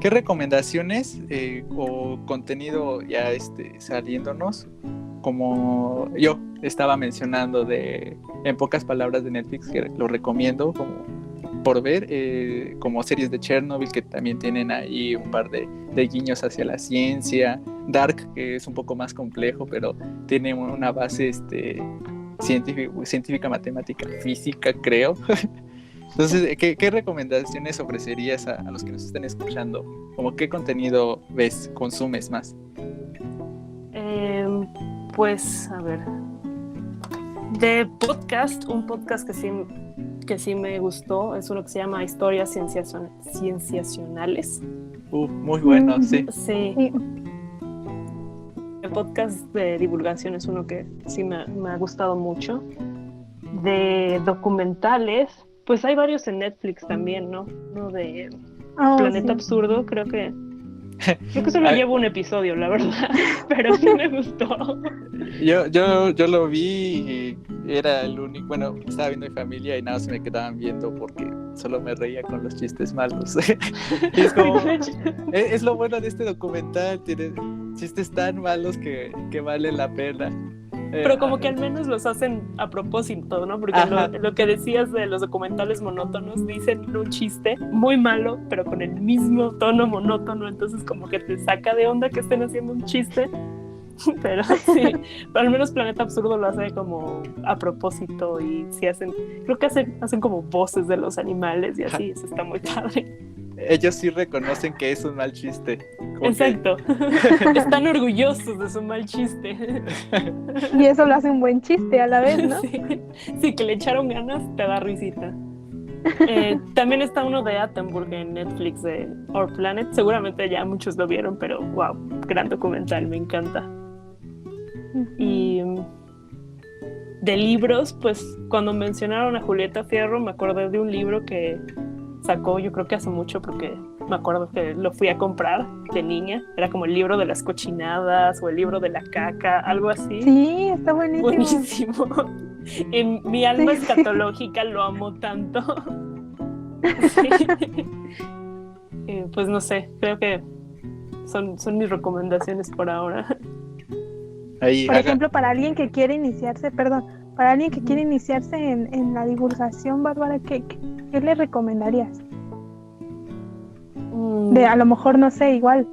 ¿Qué recomendaciones o contenido ya saliéndonos? Como yo estaba mencionando en pocas palabras de Netflix, que lo recomiendo como por ver, como series de Chernobyl, que también tienen ahí un par de guiños hacia la ciencia. Dark, que es un poco más complejo, pero tiene una base científica, matemática, física, creo. Entonces, ¿qué recomendaciones ofrecerías a los que nos están escuchando? ¿Cómo qué contenido consumes más? Pues, a ver, de podcast, un podcast que sí que sí me gustó es uno que se llama Historias Cienciacionales. Muy bueno, sí. Sí. El podcast de divulgación es uno que sí me ha gustado mucho. De documentales, pues hay varios en Netflix también, ¿no? Uno de Planeta Absurdo, creo que solo llevo un episodio, la verdad, pero sí me gustó. Yo lo vi y era el único, bueno, estaba viendo mi familia y nada se me quedaban viendo porque solo me reía con los chistes malos. Y es como, es lo bueno de este documental, tiene chistes tan malos que vale la pena. Pero como que al menos los hacen a propósito, ¿no? Porque lo que decías de los documentales monótonos, dicen un chiste muy malo, pero con el mismo tono monótono, entonces como que te saca de onda que estén haciendo un chiste. Pero sí, pero al menos Planeta Absurdo lo hace como a propósito y sí creo que hacen como voces de los animales y así, eso está muy padre. Ellos sí reconocen que es un mal chiste. Exacto. Están orgullosos de su mal chiste. Y eso lo hace un buen chiste a la vez, ¿no? Sí, que le echaron ganas, te da risita. También está uno de Attenborough en Netflix de Our Planet. Seguramente ya muchos lo vieron, pero wow, gran documental, me encanta. Y de libros, pues cuando mencionaron a Julieta Fierro, me acordé de un libro que sacó, yo creo que hace mucho, porque me acuerdo que lo fui a comprar de niña. Era como el libro de las cochinadas o el libro de la caca, algo así. Sí, está buenísimo. Buenísimo. En mi alma escatológica lo amo tanto. Sí. Pues no sé, creo que son mis recomendaciones por ahora. Por ejemplo, para alguien que quiere iniciarse, en la divulgación, Bárbara, ¿qué le recomendarías? A lo mejor, no sé, igual,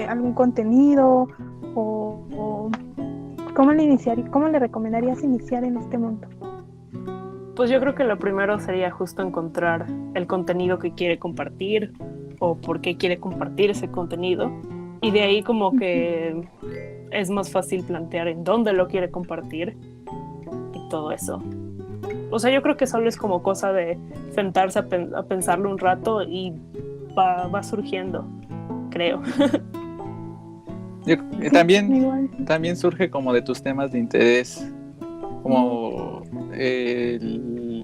algún contenido o ¿cómo le recomendarías iniciar en este mundo? Pues yo creo que lo primero sería justo encontrar el contenido que quiere compartir o por qué quiere compartir ese contenido, y de ahí como que es más fácil plantear en dónde lo quiere compartir y todo eso. O sea, yo creo que solo es como cosa de sentarse a pensarlo un rato y va surgiendo, creo. También surge como de tus temas de interés, como el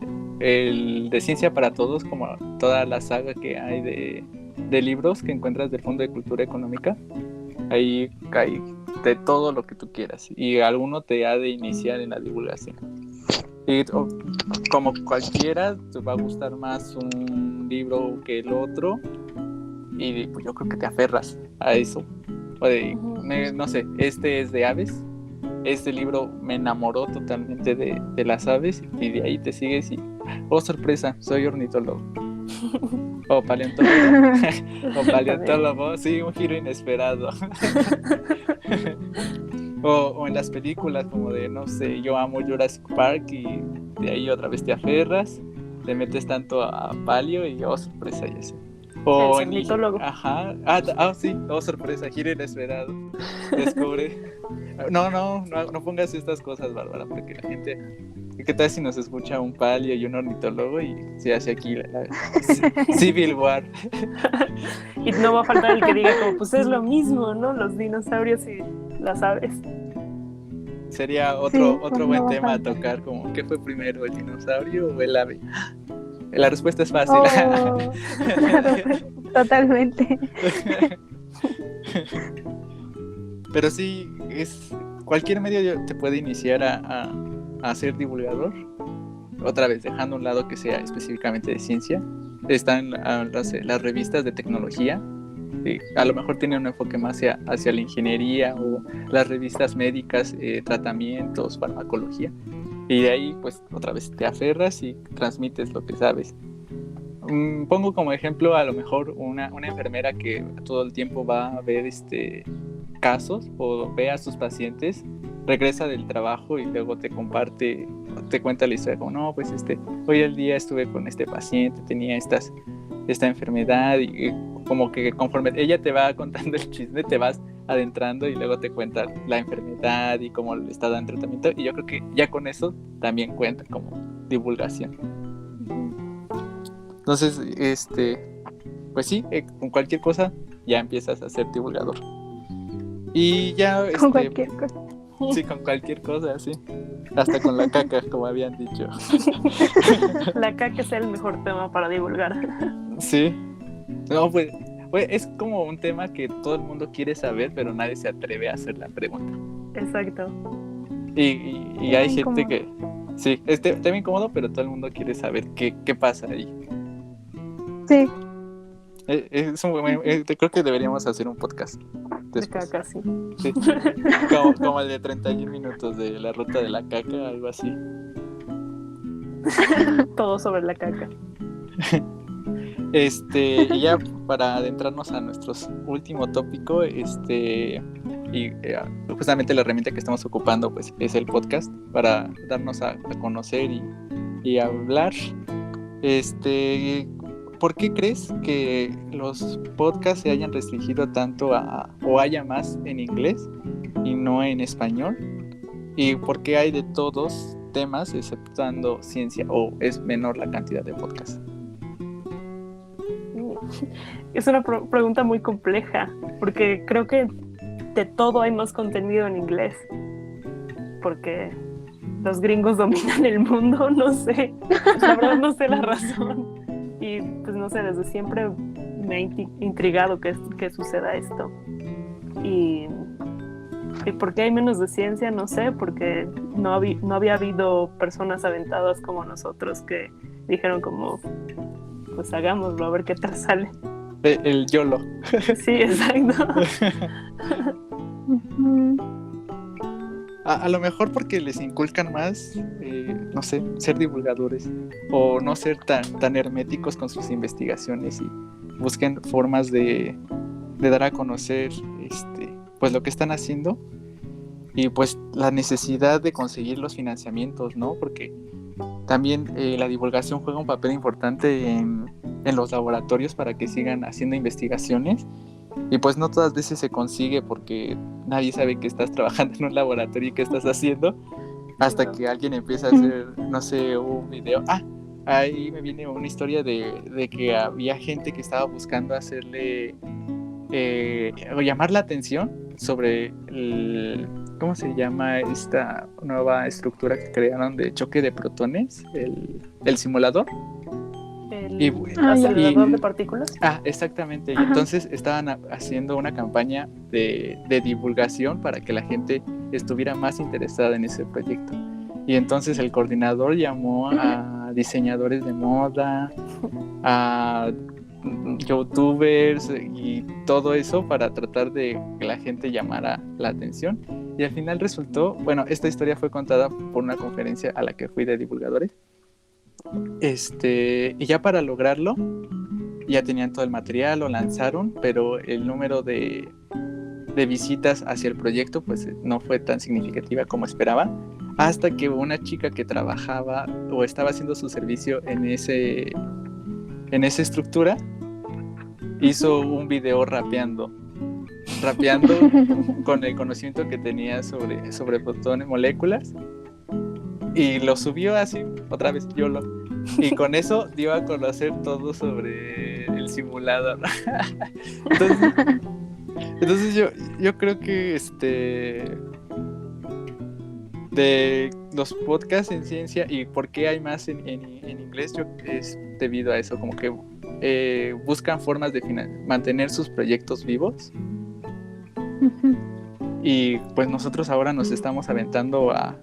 de Ciencia para Todos, como toda la saga que hay de libros que encuentras del Fondo de Cultura Económica. Ahí hay de todo lo que tú quieras y alguno te ha de iniciar en la divulgación. Y como cualquiera, te va a gustar más un libro que el otro y pues yo creo que te aferras a eso. No sé, este es de aves. Este libro me enamoró totalmente de las aves y de ahí te sigues y oh sorpresa, soy ornitólogo o paleontólogo, sí, un giro inesperado. o en las películas como de, no sé, yo amo Jurassic Park y de ahí otra vez te aferras, te metes tanto a paleo y oh sorpresa, ya sé. O el ornitólogo. Sí, oh sorpresa, giro inesperado. Descubre. No pongas estas cosas, Bárbara, porque la gente, ¿qué tal si nos escucha un paleo y un ornitólogo y se hace aquí la Civil War? Y no va a faltar el que diga como, pues es lo mismo, ¿no? Los dinosaurios y las aves. Sería otro buen tema a tocar, como ¿qué fue primero, el dinosaurio o el ave? La respuesta es fácil. Claro, totalmente. Pero sí, cualquier medio te puede iniciar a ser divulgador. Otra vez, dejando a un lado que sea específicamente de ciencia. Están las revistas de tecnología. A lo mejor tienen un enfoque más hacia la ingeniería o las revistas médicas, tratamientos, farmacología. Y de ahí, pues, otra vez te aferras y transmites lo que sabes. Pongo como ejemplo a lo mejor una enfermera que todo el tiempo va a ver casos o ve a sus pacientes, regresa del trabajo y luego te cuenta la historia como, no, pues hoy el día estuve con este paciente, tenía esta enfermedad y como que conforme ella te va contando el chisme, te vas adentrando y luego te cuenta la enfermedad y cómo le está dando tratamiento, y yo creo que ya con eso también cuenta como divulgación. Entonces, pues sí, con cualquier cosa ya empiezas a ser divulgador. Y ya, Con cualquier cosa. Sí, con cualquier cosa, sí. Hasta con la caca, como habían dicho. La caca es el mejor tema para divulgar. Sí. No, pues es como un tema que todo el mundo quiere saber, pero nadie se atreve a hacer la pregunta. Exacto. Y hay gente que... Sí, es tema incómodo, pero todo el mundo quiere saber qué pasa ahí. Sí. Creo que deberíamos hacer un podcast después. De caca, sí. Sí. Como el de 31 minutos de la ruta de la caca, algo así. Todo sobre la caca. Y ya para adentrarnos a nuestro último tópico, justamente la herramienta que estamos ocupando pues es el podcast para darnos a conocer y hablar. ¿Por qué crees que los podcasts se hayan restringido tanto o haya más en inglés y no en español? ¿Y por qué hay de todos temas exceptuando ciencia o es menor la cantidad de podcasts? Es una pregunta muy compleja, porque creo que de todo hay más contenido en inglés, porque los gringos dominan el mundo, no sé, la verdad no sé la razón, y pues no sé, desde siempre me ha intrigado que suceda esto, y por qué hay menos de ciencia, no sé, porque no había habido personas aventadas como nosotros que dijeron como, pues hagámoslo, a ver qué tal sale. El YOLO. Sí, exacto. A lo mejor porque les inculcan más, no sé, ser divulgadores o no ser tan herméticos con sus investigaciones y busquen formas de dar a conocer pues lo que están haciendo y pues la necesidad de conseguir los financiamientos, ¿no? Porque también la divulgación juega un papel importante en los laboratorios para que sigan haciendo investigaciones y pues no todas veces se consigue porque nadie sabe que estás trabajando en un laboratorio y qué estás haciendo hasta que alguien empieza a hacer, no sé, un video. Ahí me viene una historia de que había gente que estaba buscando hacerle o llamar la atención sobre ¿cómo se llama esta nueva estructura que crearon de choque de protones? El simulador. ¿El acelerador de partículas? Exactamente. Y entonces estaban haciendo una campaña de divulgación para que la gente estuviera más interesada en ese proyecto. Y entonces el coordinador llamó a diseñadores de moda, a youtubers y todo eso para tratar de que la gente llamara la atención. Y al final resultó, bueno, esta historia fue contada por una conferencia a la que fui de divulgadores. Y ya para lograrlo, ya tenían todo el material, lo lanzaron, pero el número de visitas hacia el proyecto pues no fue tan significativa como esperaban, hasta que una chica que trabajaba o estaba haciendo su servicio en esa estructura hizo un video rapeando con el conocimiento que tenía sobre protones, moléculas, y lo subió así, otra vez YOLO, y con eso dio a conocer todo sobre el simulador. Entonces yo creo que de los podcasts en ciencia y por qué hay más en inglés, es debido a eso, como que buscan formas de mantener sus proyectos vivos. Y pues nosotros ahora nos estamos aventando a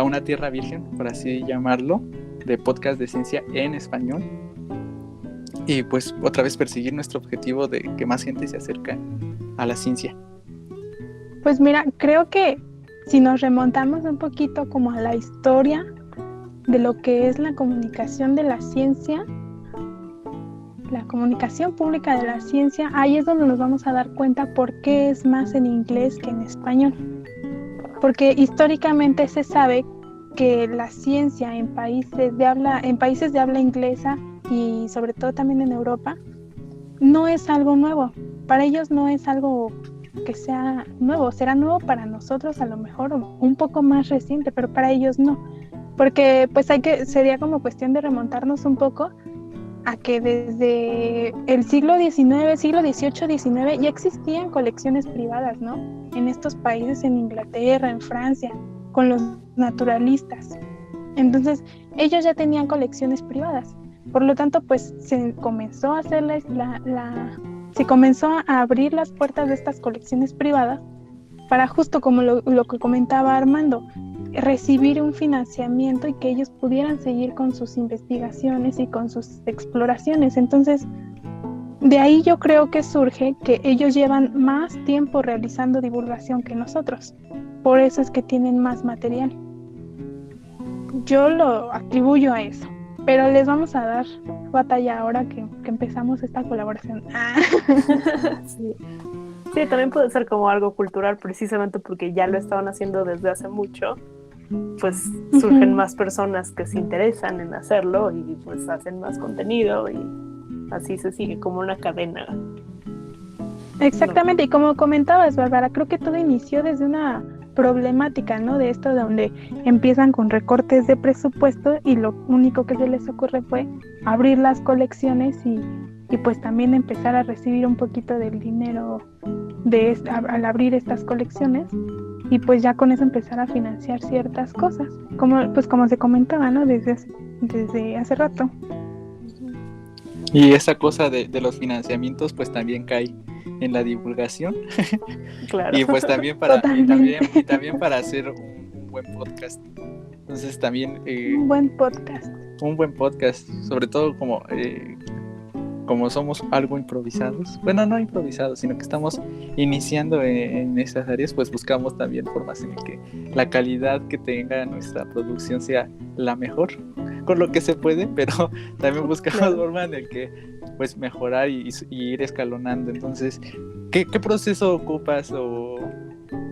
una tierra virgen, por así llamarlo, de podcast de ciencia en español, y pues otra vez perseguir nuestro objetivo de que más gente se acerque a la ciencia. Pues mira, creo que si nos remontamos un poquito como a la historia de lo que es la comunicación de la ciencia, la comunicación pública de la ciencia, ahí es donde nos vamos a dar cuenta por qué es más en inglés que en español. Porque históricamente se sabe que la ciencia en países de habla inglesa y sobre todo también en Europa no es algo nuevo. Para ellos no es algo que sea nuevo, será nuevo para nosotros a lo mejor un poco más reciente, pero para ellos no. Porque pues sería como cuestión de remontarnos un poco a que desde el siglo XIX, siglo XVIII, XIX, ya existían colecciones privadas, ¿no? En estos países, en Inglaterra, en Francia, con los naturalistas. Entonces, ellos ya tenían colecciones privadas. Por lo tanto, pues se comenzó a hacer se comenzó a abrir las puertas de estas colecciones privadas para, justo como lo que comentaba Armando, recibir un financiamiento y que ellos pudieran seguir con sus investigaciones y con sus exploraciones. Entonces, de ahí yo creo que surge que ellos llevan más tiempo realizando divulgación que nosotros. Por eso es que tienen más material. Yo lo atribuyo a eso. Pero les vamos a dar batalla ahora que empezamos esta colaboración. Sí. Sí, también puede ser como algo cultural, precisamente porque ya lo estaban haciendo desde hace mucho. Pues surgen más personas que se interesan en hacerlo y pues hacen más contenido y así se sigue como una cadena. Exactamente, y como comentabas, Bárbara, creo que todo inició desde una problemática, ¿no? De esto, de donde empiezan con recortes de presupuesto y lo único que se les ocurre fue abrir las colecciones y pues también empezar a recibir un poquito del dinero al abrir estas colecciones. Y pues ya con eso empezar a financiar ciertas cosas, como se comentaba, ¿no? Desde hace rato. Y esa cosa de los financiamientos pues también cae en la divulgación. Claro. Y pues también para hacer un buen podcast. Entonces también un buen podcast, sobre todo como somos algo improvisados, bueno, no improvisados, sino que estamos iniciando en esas áreas, pues buscamos también formas en que la calidad que tenga nuestra producción sea la mejor, con lo que se puede, pero también buscamos formas en que pues mejorar y ir escalonando. Entonces, ¿qué proceso ocupas o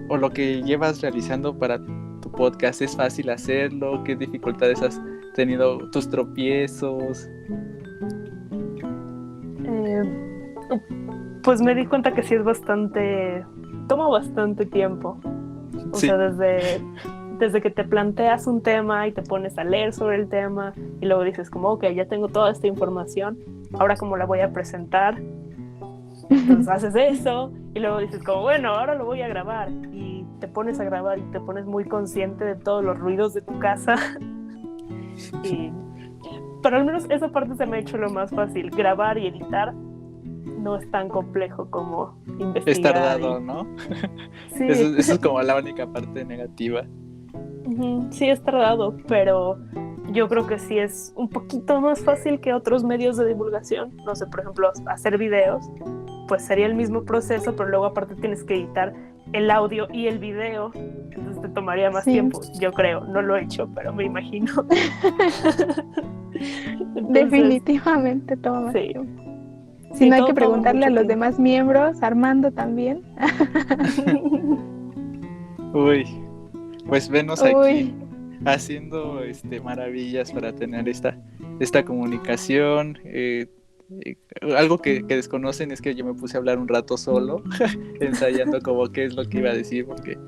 lo que llevas realizando para tu podcast? ¿Es fácil hacerlo? ¿Qué dificultades has tenido? ¿Tus tropiezos? Pues me di cuenta que sí toma bastante tiempo. O sea, desde que te planteas un tema y te pones a leer sobre el tema y luego dices como, ok, ya tengo toda esta información, ahora cómo la voy a presentar. Entonces haces eso y luego dices como, bueno, ahora lo voy a grabar, y te pones a grabar y te pones muy consciente de todos los ruidos de tu casa. Pero al menos esa parte se me ha hecho lo más fácil. Grabar y editar no es tan complejo como investigar. Es tardado, ¿no? Sí. Eso es como la única parte negativa. Sí, es tardado, pero yo creo que sí es un poquito más fácil que otros medios de divulgación. No sé, por ejemplo, hacer videos, pues sería el mismo proceso, pero luego aparte tienes que editar el audio y el video, entonces te tomaría más tiempo, yo creo. No lo he hecho, pero me imagino. Entonces, definitivamente toma más tiempo. Si no, hay que preguntarle a los demás miembros, Armando también. Uy, pues venos aquí haciendo maravillas para tener esta comunicación. Algo que desconocen es que yo me puse a hablar un rato solo, ensayando como qué es lo que iba a decir, porque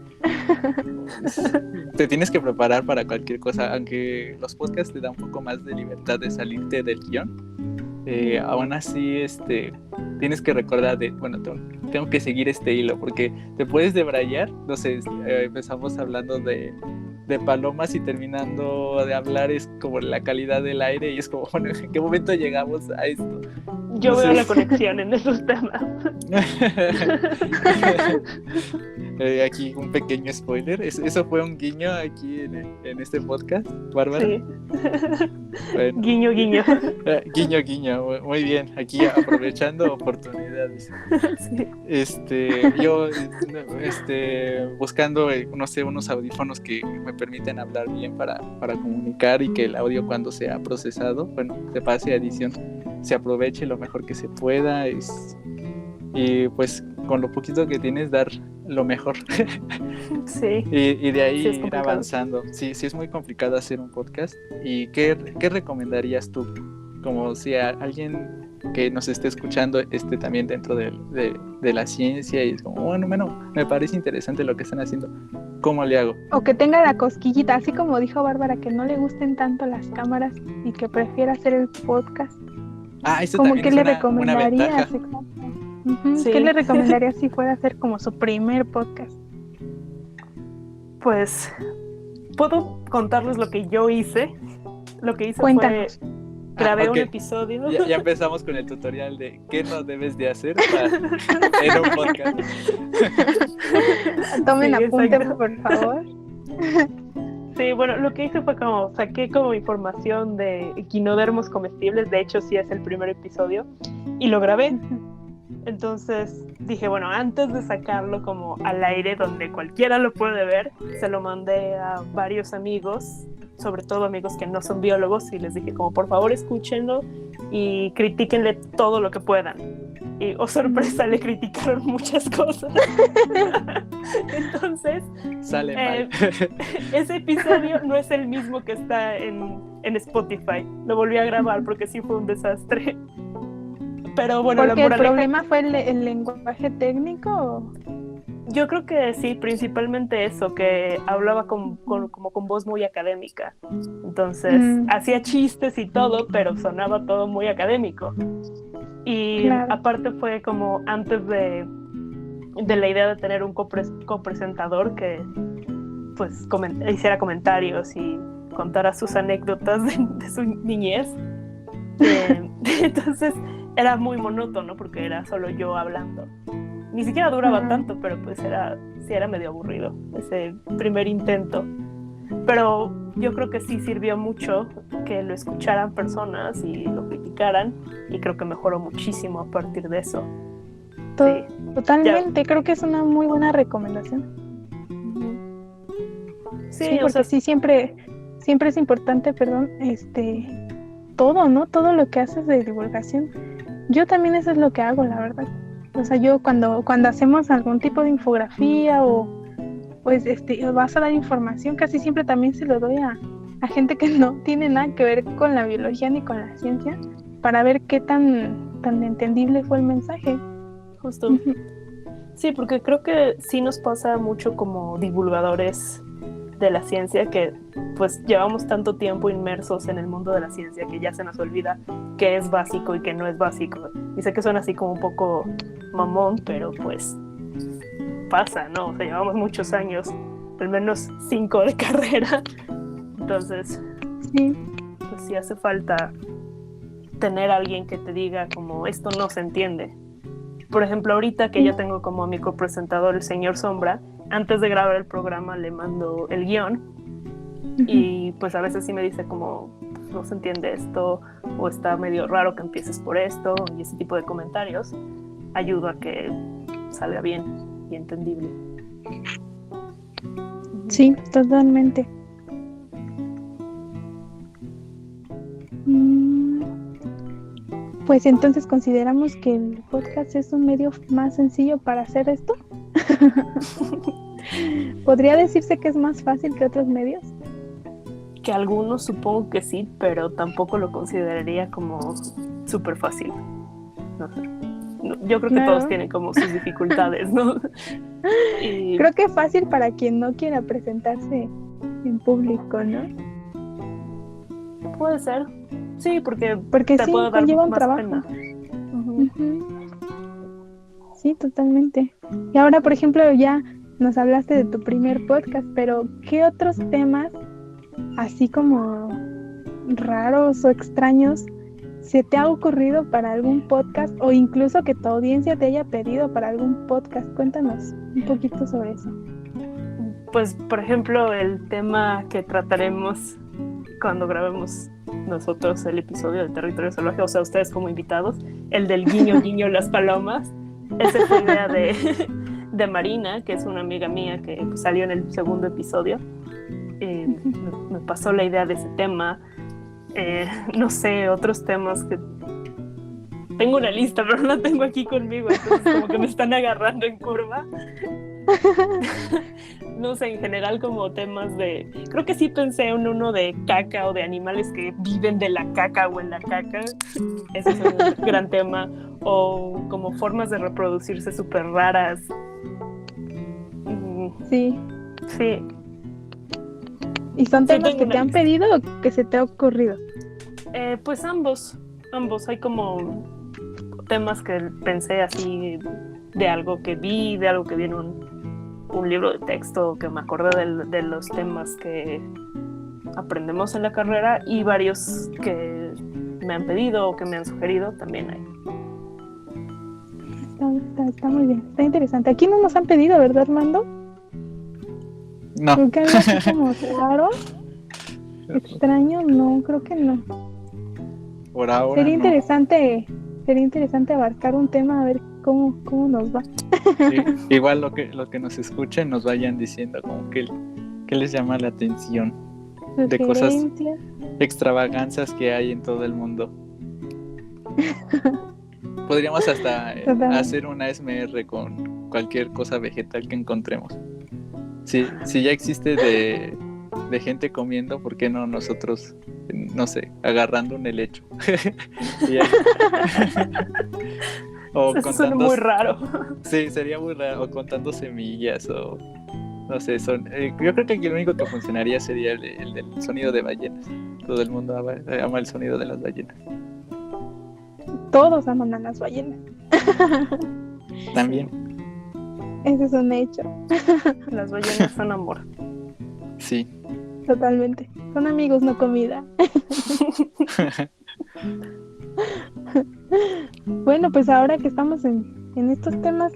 te tienes que preparar para cualquier cosa, aunque los podcasts te dan un poco más de libertad de salirte del guión. Aún así tienes que recordar tengo que seguir este hilo, porque te puedes debrayar. No sé, empezamos hablando de palomas y terminando de hablar es como la calidad del aire, y es como, bueno, ¿en qué momento llegamos a esto? Yo veo la conexión en esos temas. Aquí un pequeño spoiler. Eso fue un guiño aquí en este podcast, Bárbara. Sí. Bueno. Guiño, guiño. Guiño, guiño. Muy bien. Aquí aprovechando oportunidades. Sí. Yo buscando, no sé, unos audífonos que me permiten hablar bien para comunicar, y que el audio, cuando sea procesado, bueno, se pase a edición, se aproveche lo mejor que se pueda, y pues con lo poquito que tienes dar lo mejor. Sí. Y de ahí ir avanzando. Sí, es muy complicado hacer un podcast. ¿Y qué recomendarías tú? Como si a alguien que nos esté escuchando también dentro de la ciencia, y es como, bueno, me parece interesante lo que están haciendo, ¿cómo le hago? O que tenga la cosquillita, así como dijo Bárbara, que no le gusten tanto las cámaras y que prefiera hacer el podcast. Eso como también que es le una recomendarías, ventaja. exacto. Ujú, Sí. ¿qué le recomendarías si fuera a hacer como su primer podcast? Pues puedo contarles lo que yo hice. Lo que hice Cuéntanos. fue grabé Ok. un episodio. Ya empezamos con el tutorial de qué no debes de hacer en un podcast. Tomen Sí, apunte, exacto. por favor. Sí, bueno, lo que hice fue como saqué como información de equinodermos comestibles, de hecho sí es el primer episodio, y lo grabé. Entonces dije, bueno, antes de sacarlo como al aire donde cualquiera lo puede ver, se lo mandé a varios amigos, sobre todo amigos que no son biólogos, y les dije como por favor escúchenlo y critíquenle todo lo que puedan. Y oh sorpresa, le criticaron muchas cosas. Entonces Sale mal. ese episodio no es el mismo que está en Spotify. Lo volví a grabar porque sí fue un desastre. Pero bueno, Porque la el moraleja... problema fue el lenguaje técnico. ¿O? Yo creo que sí, principalmente eso, que hablaba como con voz muy académica. Entonces, hacía chistes y todo, pero sonaba todo muy académico. Y Claro. aparte fue como antes de la idea de tener un copresentador que pues hiciera comentarios y contara sus anécdotas de su niñez. Entonces era muy monótono porque era solo yo hablando. Ni siquiera duraba tanto, pero pues sí era medio aburrido ese primer intento. Pero yo creo que sí sirvió mucho que lo escucharan personas y lo criticaran, y creo que mejoró muchísimo a partir de eso. Sí. Totalmente, creo que es una muy buena recomendación. Sí, porque sí, siempre es importante, todo, ¿no? Todo lo que haces de divulgación. Yo también eso es lo que hago, la verdad. O sea, yo cuando hacemos algún tipo de infografía o pues vas a dar información, casi siempre también se lo doy a gente que no tiene nada que ver con la biología ni con la ciencia, para ver qué tan entendible fue el mensaje. Justo. Sí, porque creo que sí nos pasa mucho como divulgadores de la ciencia que pues llevamos tanto tiempo inmersos en el mundo de la ciencia que ya se nos olvida qué es básico y qué no es básico. Y sé que suena así como un poco mamón, pero pues pasa, ¿no? O sea, llevamos muchos años, al menos 5 de carrera. Entonces, sí, pues sí hace falta tener a alguien que te diga como esto no se entiende. Por ejemplo, ahorita que ya tengo como a mi copresentador, el señor Sombra, antes de grabar el programa le mando el guión y pues a veces sí me dice como pues, no se entiende esto o está medio raro que empieces por esto, y ese tipo de comentarios ayuda a que salga bien y entendible. Sí, totalmente. Pues entonces consideramos que el podcast es un medio más sencillo para hacer esto. ¿Podría decirse que es más fácil que otros medios? Que algunos supongo que sí, pero tampoco lo consideraría como súper fácil. No sé. Yo creo que todos tienen como sus dificultades, ¿no? Y... creo que es fácil para quien no quiera presentarse en público, ¿no? Puede ser. Sí, porque te sí, puede dar conlleva un más trabajo. pena. Sí, totalmente. Y ahora, por ejemplo, ya nos hablaste de tu primer podcast, pero ¿qué otros temas, así como raros o extraños, se te ha ocurrido para algún podcast, o incluso que tu audiencia te haya pedido para algún podcast? Cuéntanos un poquito sobre eso. Pues, por ejemplo, el tema que trataremos cuando grabemos nosotros el episodio del Territorio Salvaje, o sea, ustedes como invitados, el del guiño, guiño, las palomas. Esa fue idea de Marina, que es una amiga mía que pues, salió en el segundo episodio. Me pasó la idea de ese tema. No sé, otros temas que... Tengo una lista, pero no la tengo aquí conmigo, entonces como que me están agarrando en curva. No sé, en general como temas de... Creo que sí pensé en uno de caca o de animales que viven de la caca o en la caca. Ese es un gran tema. O como formas de reproducirse súper raras. Sí. Sí. ¿Y son temas que te han pedido o que se te ha ocurrido? Pues ambos. ambos. Hay como temas que pensé así de algo que vi en un libro de texto, que me acordé de los temas que aprendemos en la carrera, y varios que me han pedido o que me han sugerido también hay. Está muy bien, está interesante. Aquí no nos han pedido, ¿verdad, Armando? No. Creo que algo así como raro, extraño, no, creo que no. Por ahora Sería no. interesante abarcar un tema, a ver cómo nos va. Sí, igual lo que nos escuchen nos vayan diciendo como que les llama la atención de cosas, Sugerencias. extravaganzas que hay en todo el mundo. Podríamos hasta Totalmente. hacer una ASMR con cualquier cosa vegetal que encontremos. Si ya existe de gente comiendo, ¿por qué no nosotros, no sé, agarrando un helecho? Y ahí- o Eso suena muy raro. Sí, sería muy raro. O contando semillas o no sé, yo creo que aquí lo único que funcionaría sería el del sonido de ballenas. Todo el mundo ama el sonido de las ballenas. Todos aman a las ballenas. También, Ese es un hecho, Las ballenas son amor. sí. totalmente. Son amigos, no comida. Bueno, pues ahora que estamos en estos temas,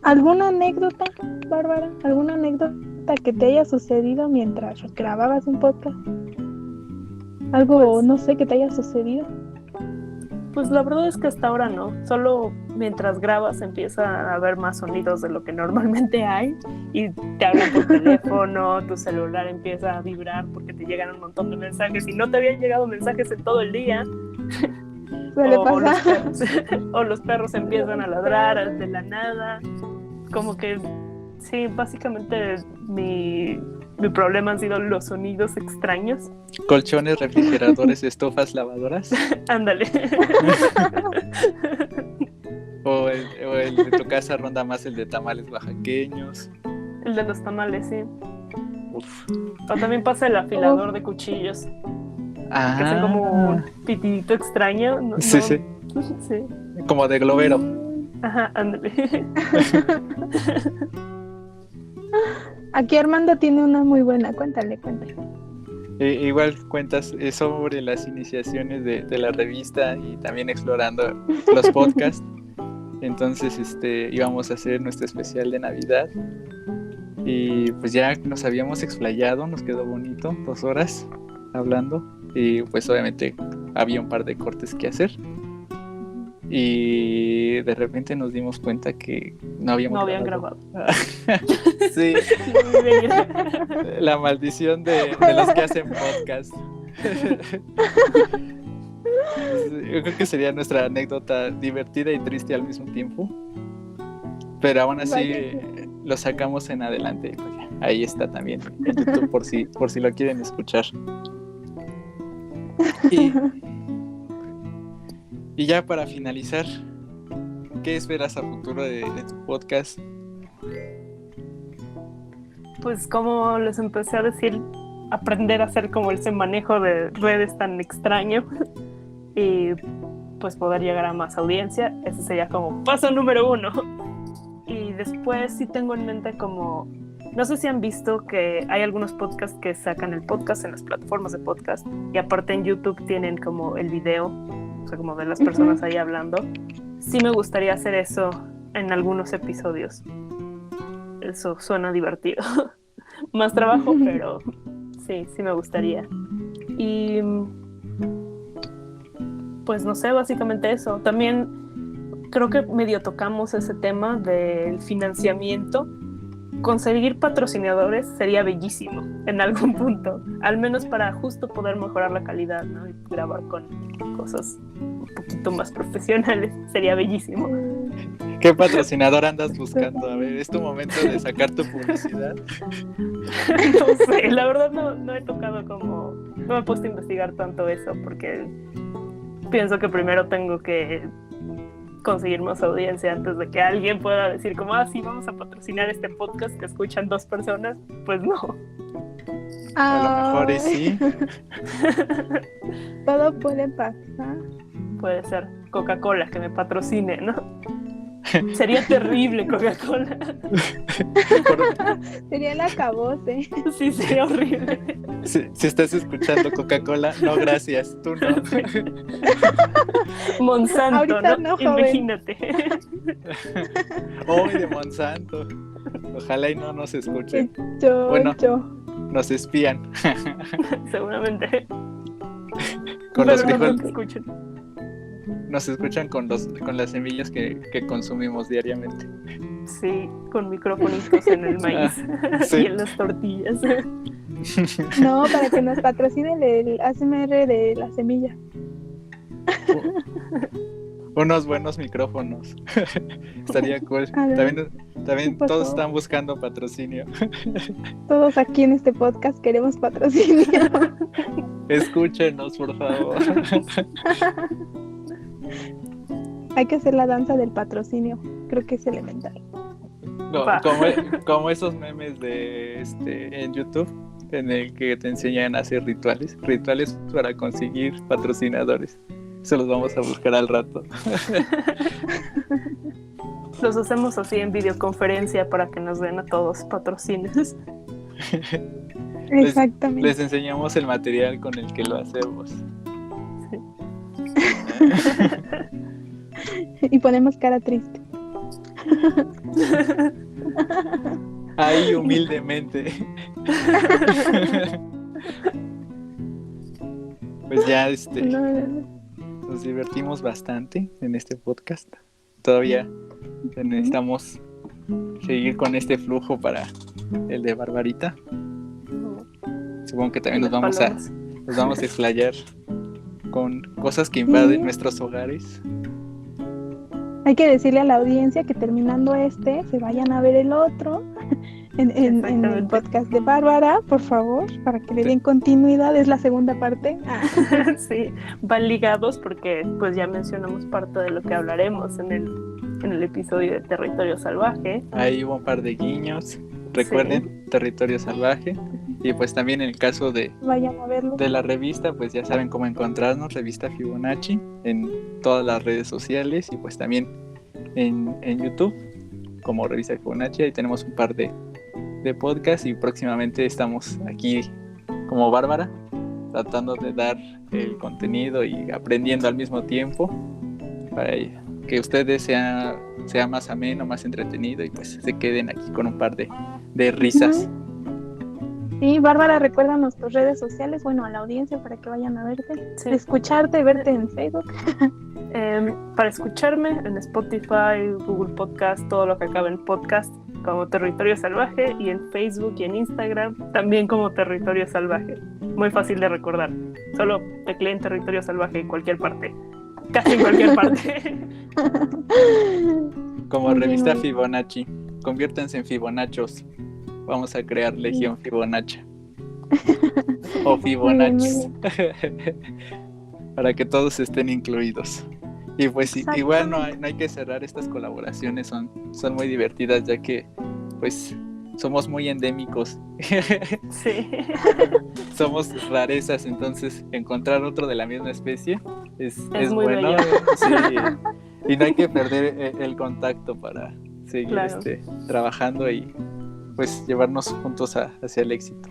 ¿alguna anécdota, Bárbara? ¿Alguna anécdota que te haya sucedido mientras grababas un podcast? Algo, Pues- no sé, que te haya sucedido. Pues la verdad es que hasta ahora no. Solo mientras grabas empieza a haber más sonidos de lo que normalmente hay, y te hablan por teléfono, tu celular empieza a vibrar porque te llegan un montón de mensajes y no te habían llegado mensajes en todo el día. Suele O los pasar. perros, o los perros empiezan a ladrar de la nada. Como que sí, básicamente mi problema han sido los sonidos extraños. Colchones, refrigeradores, estufas, lavadoras. Ándale. O el de tu casa ronda más el de tamales oaxaqueños. El de los tamales, sí. Uf. O también pasa el afilador de cuchillos, que hacen como un pitidito extraño. Sí. Sí. Como de globero. Ajá, ándale. Aquí Armando tiene una muy buena, cuéntale. Igual cuentas sobre las iniciaciones de la revista y también explorando los podcasts. Entonces íbamos a hacer nuestro especial de Navidad y pues ya nos habíamos explayado, nos quedó bonito, 2 horas hablando, y pues obviamente había un par de cortes que hacer, y de repente nos dimos cuenta que no habían grabado. Sí, la maldición de los que hacen podcast. Yo creo que sería nuestra anécdota divertida y triste al mismo tiempo, pero aún así lo sacamos en adelante. Pues ya, ahí está también en YouTube por si lo quieren escuchar. Y ya para finalizar, ¿qué esperas a futuro de tu podcast? Pues como les empecé a decir, aprender a hacer como ese manejo de redes tan extraño y pues poder llegar a más audiencia. Ese sería como paso número 1. Y después sí tengo en mente como, no sé si han visto que hay algunos podcasts que sacan el podcast en las plataformas de podcast, y aparte en YouTube tienen como el video, o sea, como de las personas ahí hablando. Sí me gustaría hacer eso en algunos episodios. Eso suena divertido. Más trabajo, pero sí me gustaría. Y pues no sé, básicamente eso. También creo que medio tocamos ese tema del financiamiento. Conseguir patrocinadores sería bellísimo en algún punto, al menos para justo poder mejorar la calidad, ¿no? Y grabar con cosas un poquito más profesionales sería bellísimo. ¿Qué patrocinador andas buscando? A ver, ¿es tu momento de sacar tu publicidad? No sé, la verdad no he tocado como, no me he puesto a investigar tanto eso, porque pienso que primero tengo que conseguir más audiencia antes de que alguien pueda decir como, sí, vamos a patrocinar este podcast que escuchan 2 personas. Pues no. A lo mejor y sí. Todo puede pasar. puede ser Coca-Cola que me patrocine, ¿no? Sería terrible Coca-Cola. Sería el acabose. Sí, sería horrible. Si estás escuchando Coca-Cola, no, gracias, tú no. Monsanto, Ahorita ¿no? no, joven. Imagínate. Hoy de Monsanto. Ojalá y no nos escuchen. Bueno, Nos espían. Seguramente. Con Pero los no creo frijoles. que escuchen. Nos escuchan con las semillas que consumimos diariamente. Sí, con microfonitos en el maíz Sí. y en las tortillas. no, para que nos patrocine el ASMR de la semilla. Unos buenos micrófonos. Estaría cool. A ver. También Por todos favor. están buscando patrocinio. Todos aquí en este podcast queremos patrocinio. Escúchenos, por favor. Hay que hacer la danza del patrocinio. Creo que es elemental. No, Va. como esos memes de en YouTube en el que te enseñan a hacer rituales para conseguir patrocinadores. Se los vamos a buscar al rato. Los hacemos así en videoconferencia para que nos den a todos patrocinios. Exactamente. Les enseñamos el material con el que lo hacemos. Y ponemos cara triste. Ahí humildemente. Pues ya No. nos divertimos bastante en este podcast. Todavía necesitamos seguir con este flujo para el de Barbarita. Supongo que también nos vamos a explayar con cosas que invaden nuestros hogares. Hay que decirle a la audiencia que terminando se vayan a ver el otro en el podcast de Bárbara, por favor, para que le den continuidad. Es la segunda parte. Sí, van ligados porque pues ya mencionamos parte de lo que hablaremos en el episodio de Territorio Salvaje. Ahí hubo un par de guiños. Recuerden, Territorio Salvaje. Y pues también en el caso Vayan a verlo. de la revista, pues ya saben cómo encontrarnos, Revista Fibonacci, en todas las redes sociales y pues también en YouTube como Revista Fibonacci. Ahí tenemos un par de podcasts y próximamente estamos aquí como Bárbara, tratando de dar el contenido y aprendiendo al mismo tiempo para que ustedes sea más ameno, más entretenido y pues se queden aquí con un par de risas. Sí, Bárbara, recuérdanos tus redes sociales, bueno, a la audiencia para que vayan a verte, escucharte, verte en Facebook. Para escucharme en Spotify, Google Podcast, todo lo que acabe en podcast, como Territorio Salvaje, y en Facebook y en Instagram también como Territorio Salvaje. Muy fácil de recordar. Solo tecleen Territorio Salvaje en cualquier parte. Casi en cualquier parte. Como Revista Fibonacci. Conviértanse en Fibonachos. Vamos a crear Legión Fibonacci. O Fibonachis. Para que todos estén incluidos. Y pues igual no hay que cerrar estas colaboraciones. Son muy divertidas ya que pues somos muy endémicos. Sí. Somos rarezas, entonces encontrar otro de la misma especie es muy bueno. bello. Sí. Y no hay que perder el contacto para seguir trabajando y pues llevarnos juntos hacia el éxito.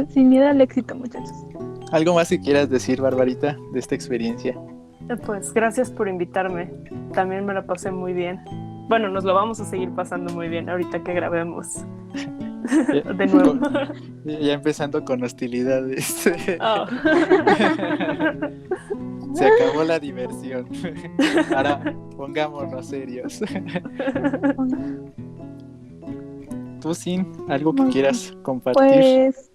Sin miedo al éxito, muchachos. ¿Algo más que quieras decir, Barbarita, de esta experiencia? Pues gracias por invitarme. También me la pasé muy bien. Bueno, nos lo vamos a seguir pasando muy bien ahorita que grabemos. De nuevo. Ya empezando con hostilidades. Oh. Se acabó la diversión. Ahora pongámonos serios. Tú, Sin, algo que quieras compartir. Pues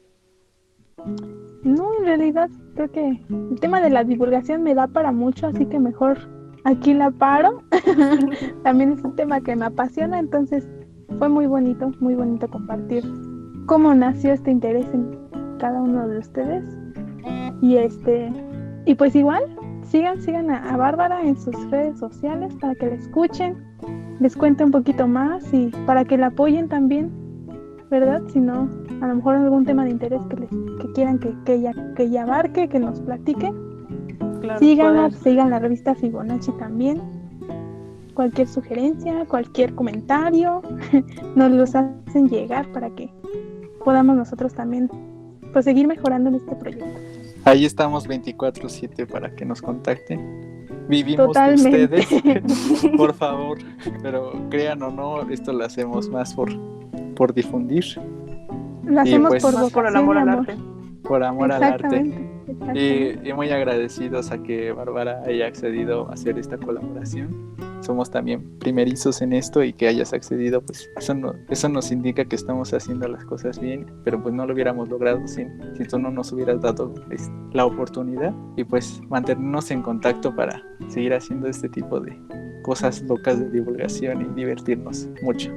no, en realidad creo que el tema de la divulgación me da para mucho, así que mejor aquí la paro. También es un tema que me apasiona, entonces fue muy bonito compartir cómo nació este interés en cada uno de ustedes. Y pues igual, sigan a Bárbara en sus redes sociales para que la escuchen, les cuente un poquito más y para que la apoyen también, ¿verdad? Si no, a lo mejor algún tema de interés que quieran que ella abarque, que nos platique, Claro, sigan la revista Fibonacci también. Cualquier sugerencia, cualquier comentario, nos los hacen llegar para que podamos nosotros también pues seguir mejorando en este proyecto. Ahí estamos 24/7 para que nos contacten. Vivimos Totalmente. de ustedes, por favor. Pero crean o no, esto lo hacemos más por difundir. Lo hacemos pues, por más vocación por el amor y al amor. arte. Por amor al arte. Exactamente. Y muy agradecidos a que Bárbara haya accedido a hacer esta colaboración. Somos también primerizos en esto y que hayas accedido, pues eso nos indica que estamos haciendo las cosas bien, pero pues no lo hubiéramos logrado si tú no nos hubieras dado la oportunidad, y pues mantenernos en contacto para seguir haciendo este tipo de cosas locas de divulgación y divertirnos mucho.